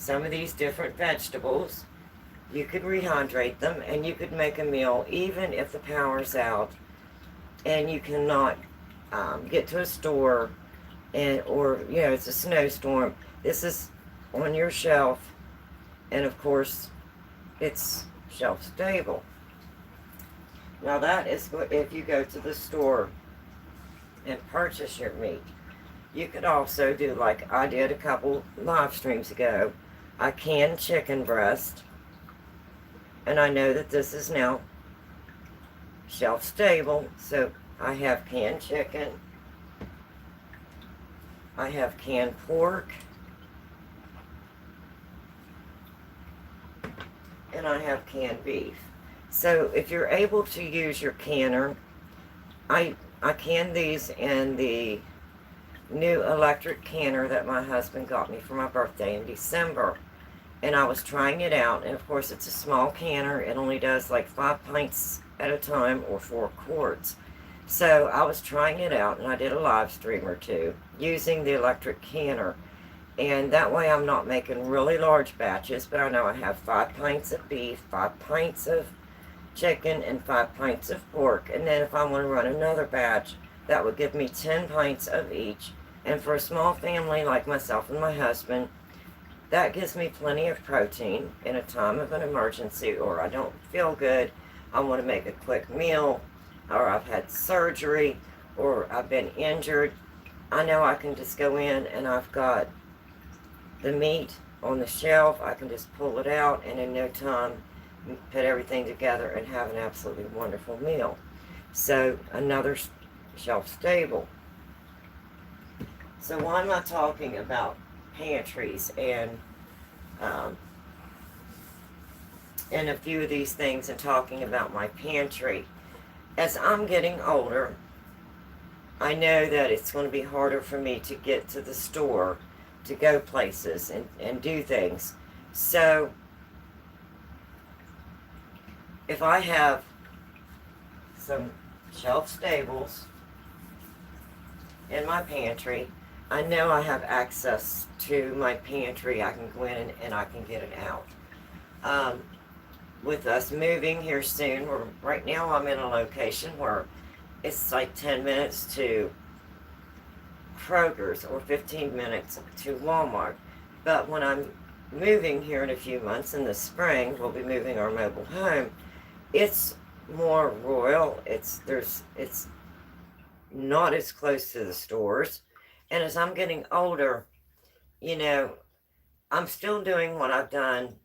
of these different vegetables, you could rehydrate them and you could make a meal even if the power's out and you cannot get to a store or it's a snowstorm. This is on your shelf, and of course it's shelf stable. Now that is if you go to the store and purchase your meat. You could also do like I did a couple live streams ago. I canned chicken breast, and I know that this is now shelf stable. So I have canned chicken, I have canned pork, and I have canned beef. So if you're able to use your canner, I canned these in the new electric canner that my husband got me for my birthday in December. And I was trying it out, and of course it's a small canner. It only does like 5 pints at a time or 4 quarts. So I was trying it out, and I did a live stream or two using the electric canner. And that way I'm not making really large batches, but I know I have 5 pints of beef, 5 pints of chicken, and 5 pints of pork. And then if I want to run another batch, that would give me 10 pints of each. And for a small family like myself and my husband, that gives me plenty of protein in a time of an emergency, or I don't feel good, I want to make a quick meal, or I've had surgery, or I've been injured. I know I can just go in and I've got the meat on the shelf. I can just pull it out and in no time put everything together and have an absolutely wonderful meal. So another shelf stable. So why am I talking about pantries and a few of these things and talking about my pantry? As I'm getting older, I know that it's going to be harder for me to get to the store, to go places and do things. So if I have some shelf stables in my pantry, I know I have access to my pantry. I can go in and I can get it out. Um, with us moving here soon, right now I'm in a location where it's like 10 minutes to Kroger's or 15 minutes to Walmart. But when I'm moving here in a few months in the spring, we'll be moving our mobile home. It's more rural. It's not as close to the stores. And as I'm getting older, you know, I'm still doing what I've done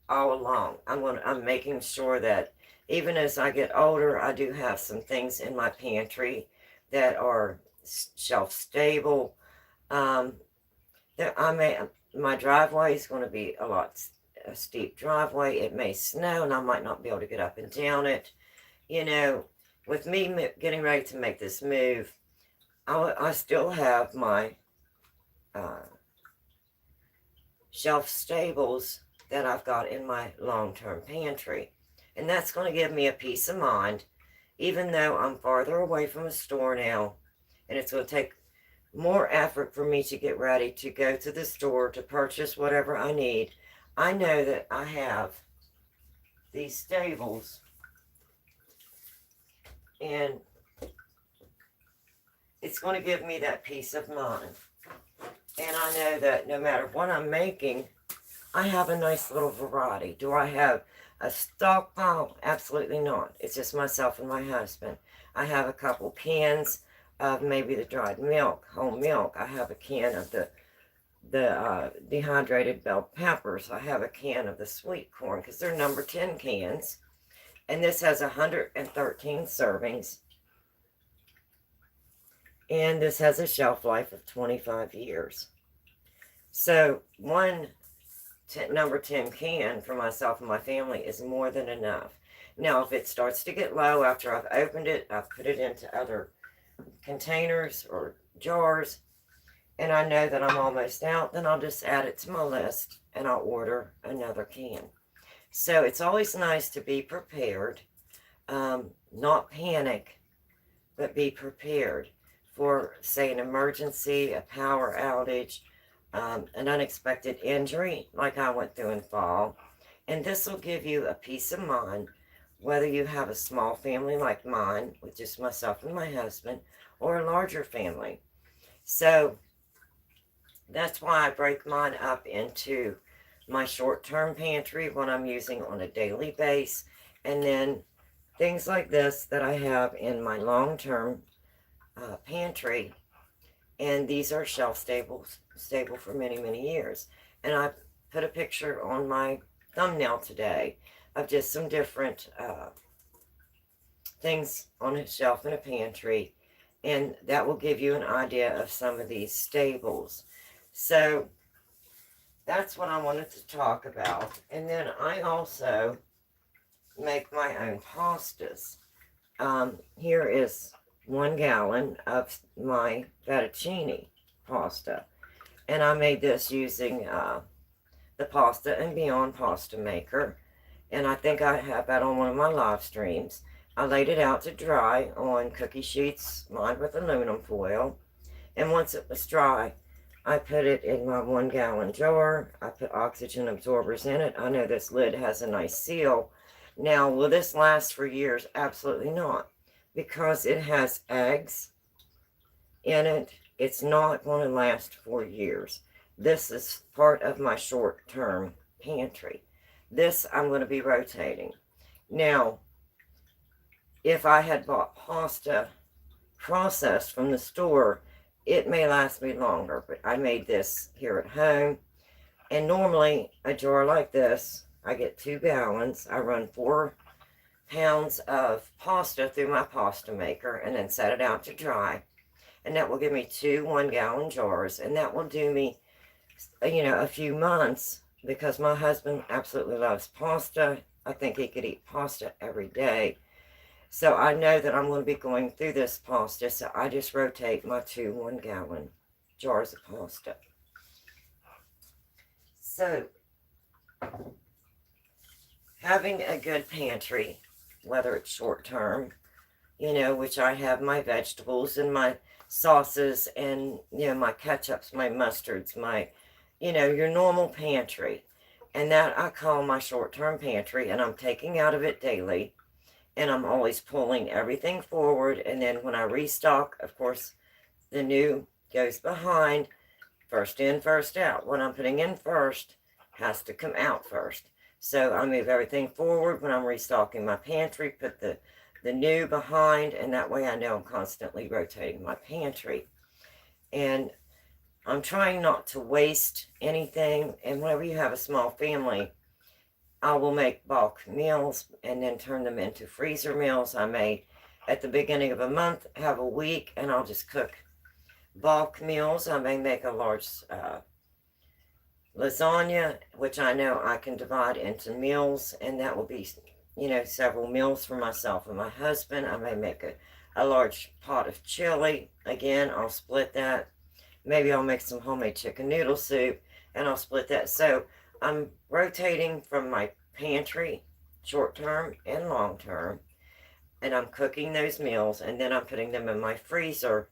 all along. I'm making sure that even as I get older, I do have some things in my pantry that are shelf stable. Um, that I may My driveway is going to be a steep driveway. It may snow, and I might not be able to get up and down it. You know, with me getting ready to make this move, I still have my uh, shelf stables that I've got in my long-term pantry. And that's going to give me a peace of mind, even though I'm farther away from a store now, and it's going to take more effort for me to get ready to go to the store to purchase whatever I need. I know that I have these stables, and it's going to give me that peace of mind. And I know that no matter what I'm making, I have a nice little variety. Do I have a stockpile? Absolutely not. It's just myself and my husband. I have a couple cans of maybe the dried milk, whole milk. I have a can of the dehydrated bell peppers. I have a can of the sweet corn because they're number 10 cans. And this has 113 servings. And this has a shelf life of 25 years. So one number 10 can for myself and my family is more than enough. Now, if it starts to get low after I've opened it, I've put it into other containers or jars, and I know that I'm almost out, then I'll just add it to my list and I'll order another can. So it's always nice to be prepared, not panic, but be prepared for, say, an emergency, a power outage, an unexpected injury like I went through in fall. And this will give you a peace of mind, whether you have a small family like mine with just myself and my husband, or a larger family. So that's why I break mine up into my short-term pantry, what I'm using on a daily basis, and then things like this that I have in my long-term pantry. And these are shelf stable for many, many years. And I put a picture on my thumbnail today of just some different things on a shelf in a pantry, and that will give you an idea of some of these staples. So that's what I wanted to talk about. And then I also make my own pastas. Here is 1 gallon of my fettuccine pasta, and I made this using the Pasta and Beyond pasta maker, and I think I have that on one of my live streams. I laid it out to dry on cookie sheets lined with aluminum foil, and once it was dry, I put it in my 1 gallon jar. I put oxygen absorbers in it. I know this lid has a nice seal. Now, will this last for years? Absolutely not, because it has eggs in it. It's not going to last for years. This is part of my short-term pantry. This I'm going to be rotating. Now, if I had bought pasta processed from the store, it may last me longer, but I made this here at home. And normally, a jar like this, I get 2 gallons. I run 4 pounds of pasta through my pasta maker and then set it out to dry. And that will give me 2 1-gallon jars. And that will do me, a few months, because my husband absolutely loves pasta. I think he could eat pasta every day. So I know that I'm going to be going through this pasta, so I just rotate my 2 1-gallon jars of pasta. So, having a good pantry, whether it's short term, which I have my vegetables and my sauces and, my ketchups, my mustards, your normal pantry. And that I call my short-term pantry, and I'm taking out of it daily. And I'm always pulling everything forward. And then when I restock, of course, the new goes behind. First in, first out. What I'm putting in first has to come out first. So I move everything forward when I'm restocking my pantry, put the new behind, and that way I know I'm constantly rotating my pantry. And I'm trying not to waste anything. And whenever you have a small family, I will make bulk meals and then turn them into freezer meals. I may, at the beginning of a month, have a week, and I'll just cook bulk meals. I may make a large lasagna, which I know I can divide into meals, and that will be, several meals for myself and my husband. I may make a large pot of chili. Again, I'll split that. Maybe I'll make some homemade chicken noodle soup, and I'll split that. So I'm rotating from my pantry, short term and long term, and I'm cooking those meals, and then I'm putting them in my freezer,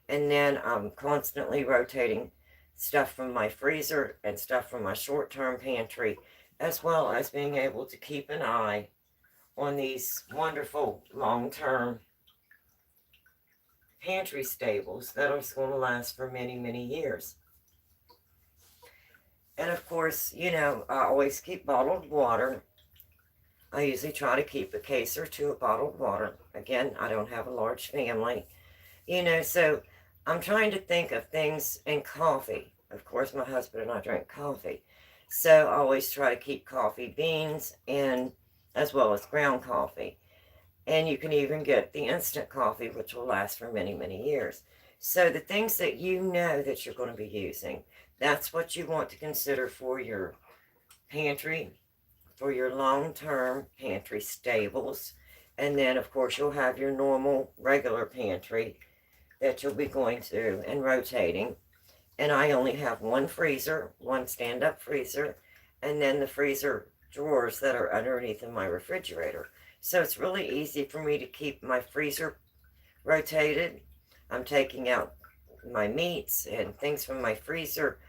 and then I'm constantly rotating stuff from my freezer and stuff from my short term pantry, as well as being able to keep an eye on these wonderful long term pantry staples that are going to last for many, many years. And of course, I always keep bottled water. I usually try to keep a case or two of bottled water. Again, I don't have a large family, so I'm trying to think of things, and coffee. Of course, my husband and I drink coffee. So I always try to keep coffee beans, and as well as ground coffee. And you can even get the instant coffee, which will last for many, many years. So the things that you know that you're going to be using, that's what you want to consider for your pantry, for your long-term pantry staples. And then, of course, you'll have your normal, regular pantry that you'll be going through and rotating. And I only have one freezer, one stand-up freezer, and then the freezer drawers that are underneath in my refrigerator. So it's really easy for me to keep my freezer rotated. I'm taking out my meats and things from my freezer.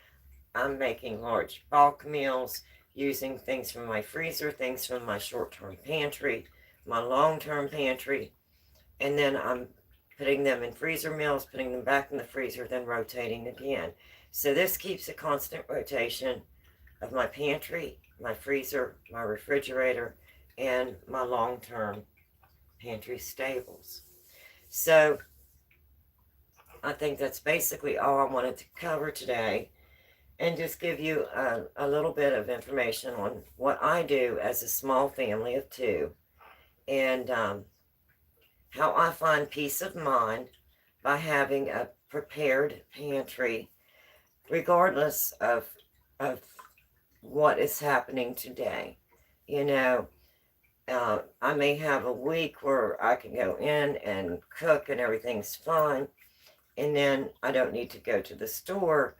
I'm making large bulk meals using things from my freezer, things from my short-term pantry, my long-term pantry, and then I'm putting them in freezer meals, putting them back in the freezer, then rotating again. So this keeps a constant rotation of my pantry, my freezer, my refrigerator, and my long-term pantry staples. So I think that's basically all I wanted to cover today, and just give you a little bit of information on what I do as a small family of two, and how I find peace of mind by having a prepared pantry, regardless of what is happening today. I may have a week where I can go in and cook and everything's fine, and then I don't need to go to the store.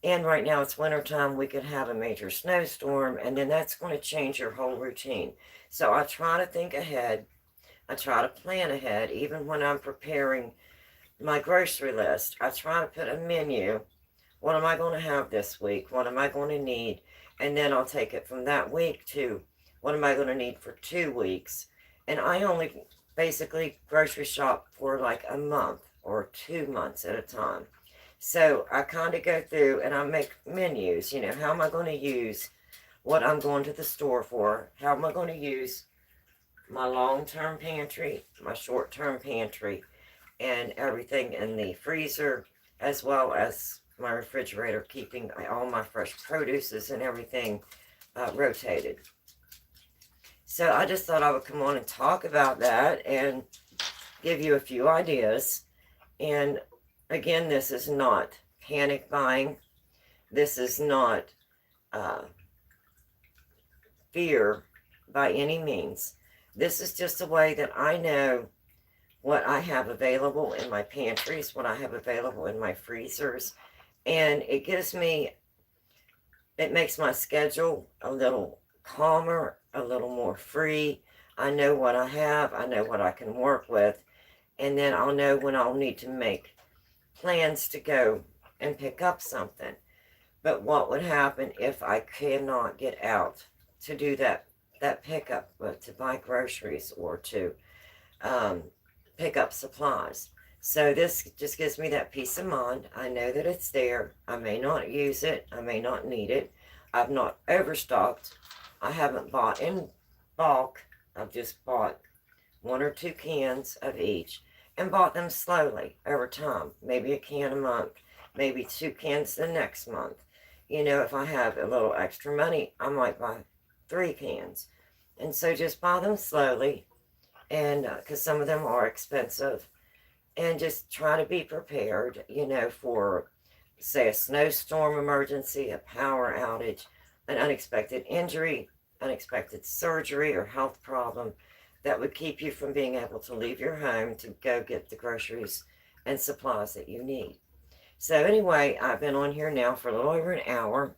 And right now it's wintertime, we could have a major snowstorm, and then that's going to change your whole routine. So I try to think ahead. I try to plan ahead, even when I'm preparing my grocery list. I try to put a menu. What am I going to have this week? What am I going to need? And then I'll take it from that week to what am I going to need for 2 weeks. And I only basically grocery shop for like a month or 2 months at a time. So I kind of go through and I make menus. How am I going to use what I'm going to the store for? How am I going to use my long-term pantry, my short-term pantry, and everything in the freezer, as well as my refrigerator, keeping all my fresh produces and everything rotated. So I just thought I would come on and talk about that and give you a few ideas. And again, this is not panic buying. This is not fear by any means. This is just a way that I know what I have available in my pantries, what I have available in my freezers. And it makes my schedule a little calmer, a little more free. I know what I have. I know what I can work with. and then I'll know when I'll need to make plans to go and pick up something. But what would happen if I cannot get out to do that pickup, to buy groceries or to pick up supplies? So this just gives me that peace of mind. I know that it's there. I may not use it. I may not need it. I've not overstocked. I haven't bought in bulk. I've just bought 1 or 2 cans of each and bought them slowly over time. Maybe a can a month, maybe 2 cans the next month. You know, if I have a little extra money, I might buy 3 cans. And so just buy them slowly, and because some of them are expensive, and just try to be prepared, you know, for, say, a snowstorm emergency, a power outage, an unexpected injury, unexpected surgery or health problem that would keep you from being able to leave your home to go get the groceries and supplies that you need. So anyway, I've been on here now for a little over an hour.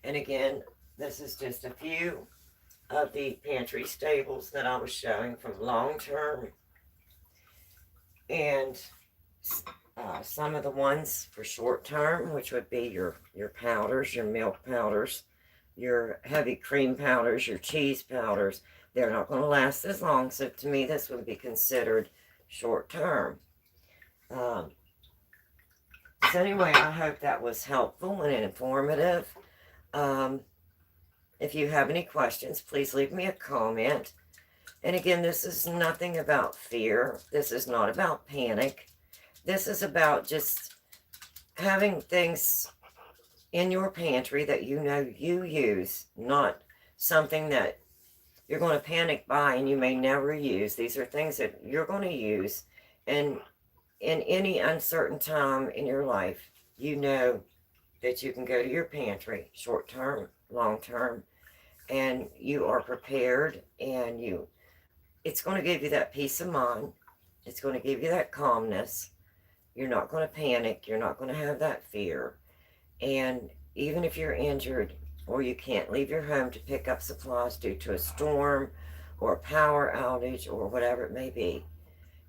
And again, this is just a few of the pantry staples that I was showing from long term. And some of the ones for short term, which would be your powders, your milk powders, your heavy cream powders, your cheese powders. They're not going to last as long. So to me, this would be considered short term. So anyway, I hope that was helpful and informative. If you have any questions, please leave me a comment. And again, this is nothing about fear. This is not about panic. This is about just having things in your pantry that you know you use, not something that you're going to panic buy and you may never use. These are things that you're going to use. And in any uncertain time in your life, you know that you can go to your pantry, short term, long term, and you are prepared, and it's going to give you that peace of mind. It's going to give you that calmness. You're not going to panic. You're not going to have that fear. And even if you're injured or you can't leave your home to pick up supplies due to a storm or a power outage or whatever it may be,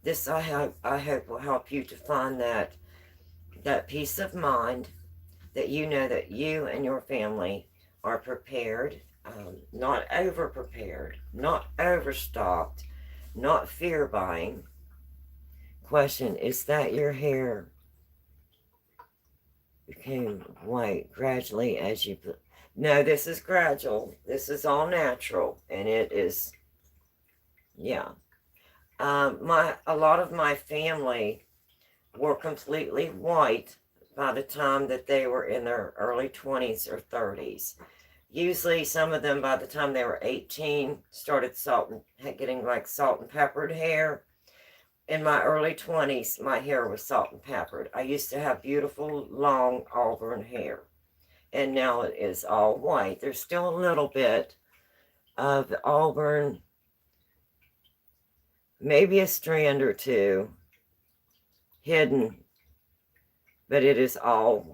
this I hope will help you to find that peace of mind, that you know that you and your family are prepared, not over prepared, not overstocked, not fear buying. Question, is that your hair became white gradually as you put? No, this is gradual. This is all natural, and it is, yeah. A lot of my family were completely white by the time that they were in their early 20s or 30s. Usually some of them, by the time they were 18, started getting like salt and peppered hair. In my early 20s, my hair was salt and peppered. I used to have beautiful, long auburn hair. And now it is all white. There's still a little bit of the auburn, maybe a strand or two hidden, but it is all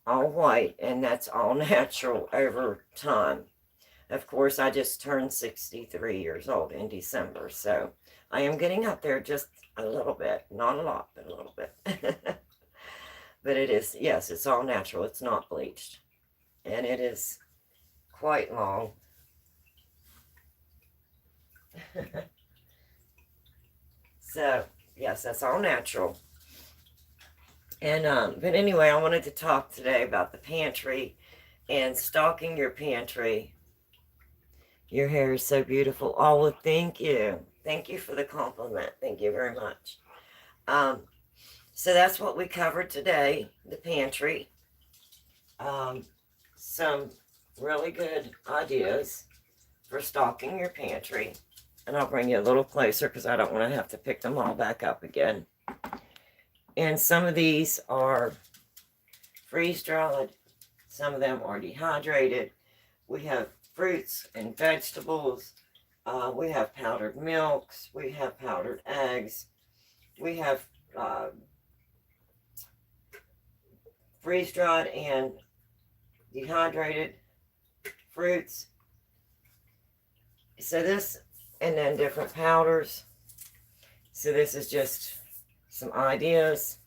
white, and that's all natural over time. Of course, I just turned 63 years old in December, so I am getting up there just a little bit. Not a lot, but a little bit. But it is, yes, it's all natural. It's not bleached. And it is quite long. So, yes, that's all natural. And, but anyway, I wanted to talk today about the pantry and stocking your pantry. Your hair is so beautiful. Oh, well, thank you. Thank you for the compliment. Thank you very much. So that's what we covered today, the pantry. Some really good ideas for stocking your pantry. And I'll bring you a little closer because I don't want to have to pick them all back up again. And some of these are freeze-dried. Some of them are dehydrated. We have fruits and vegetables. We have powdered milks. We have powdered eggs. We have freeze-dried and dehydrated fruits. So this, and then different powders. So this is just some ideas.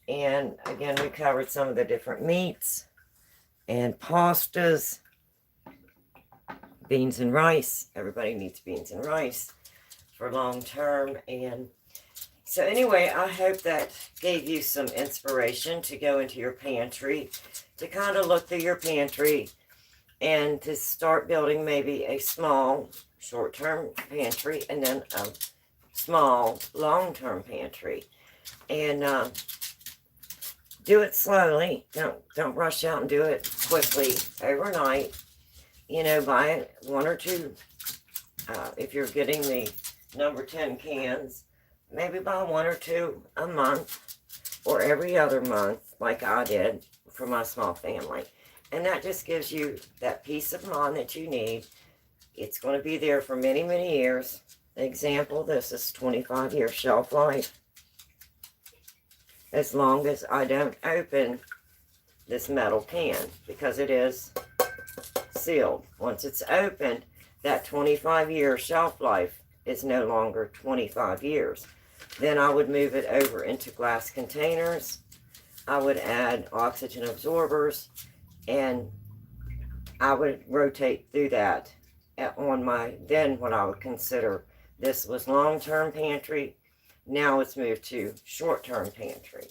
And again, we covered some of the different meats and pastas, beans and rice. Everybody needs beans and rice for long term. And so anyway, I hope that gave you some inspiration to go into your pantry, to kind of look through your pantry and to start building maybe a small short-term pantry and then a small long-term pantry. And do it slowly. Don't rush out and do it quickly overnight. You know, buy one or two. If you're getting the number 10 cans, maybe buy one or two a month or every other month, like I did for my small family. And that just gives you that peace of mind that you need. It's going to be there for many, many years. Example, this is 25-year shelf life. As long as I don't open this metal can, because it is sealed. Once it's opened, that 25-year shelf life is no longer 25 years. Then I would move it over into glass containers. I would add oxygen absorbers, and I would rotate through that on my, then what I would consider, this was long-term pantry. Now it's moved to short-term pantry.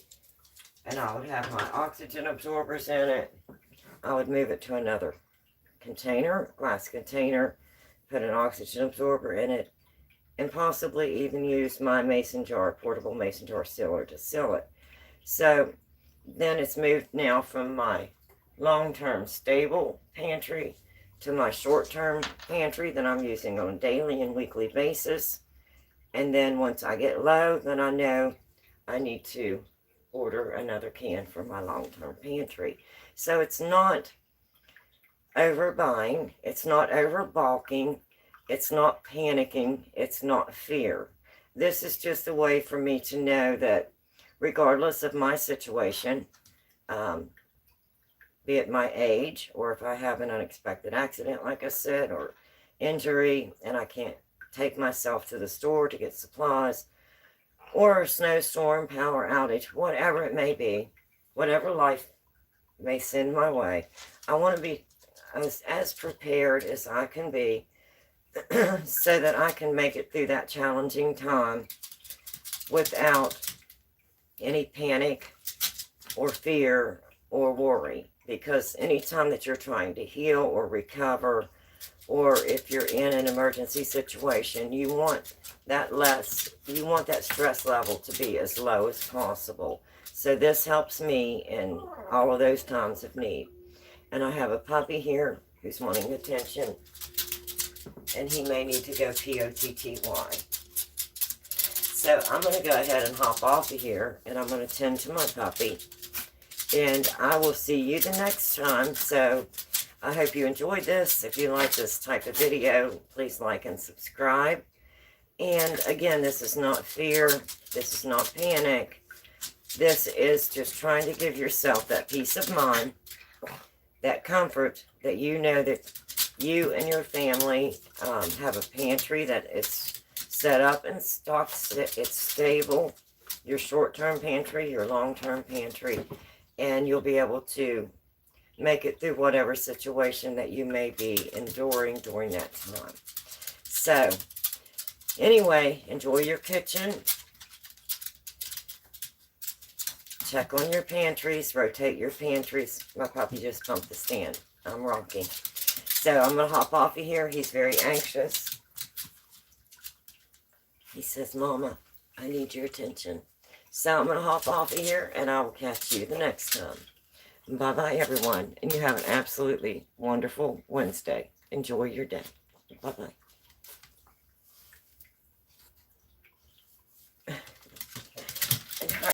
And I would have my oxygen absorbers in it. I would move it to another container, glass container, put an oxygen absorber in it, and possibly even use my mason jar, portable mason jar sealer to seal it. So then it's moved now from my long-term stable pantry to my short-term pantry that I'm using on a daily and weekly basis. And then once I get low, then I know I need to order another can for my long-term pantry. So it's not overbuying, it's not overbulking, it's not panicking, it's not fear. This is just a way for me to know that regardless of my situation, be it my age, or if I have an unexpected accident, like I said, or injury, and I can't take myself to the store to get supplies, or a snowstorm, power outage, whatever it may be, whatever life may send my way, I want to be as prepared as I can be so that I can make it through that challenging time without any panic or fear or worry. Because anytime that you're trying to heal or recover, or if you're in an emergency situation, you want that stress level to be as low as possible. So this helps me in all of those times of need. And I have a puppy here who's wanting attention, and he may need to go P-O-T-T-Y. So I'm going to go ahead and hop off of here, and I'm going to tend to my puppy. And I will see you the next time. So I hope you enjoyed this. If you like this type of video, please like and subscribe. And again, this is not fear. This is not panic. This is just trying to give yourself that peace of mind, that comfort, that you know that you and your family have a pantry that is set up and stocked. It's stable. Your short-term pantry, your long-term pantry. And you'll be able to make it through whatever situation that you may be enduring during that time. So, anyway, enjoy your kitchen. Check on your pantries. Rotate your pantries. My puppy just bumped the stand. I'm rocking. So, I'm going to hop off of here. He's very anxious. He says, Mama, I need your attention. So I'm going to hop off of here, and I will catch you the next time. Bye-bye, everyone. And you have an absolutely wonderful Wednesday. Enjoy your day. Bye-bye.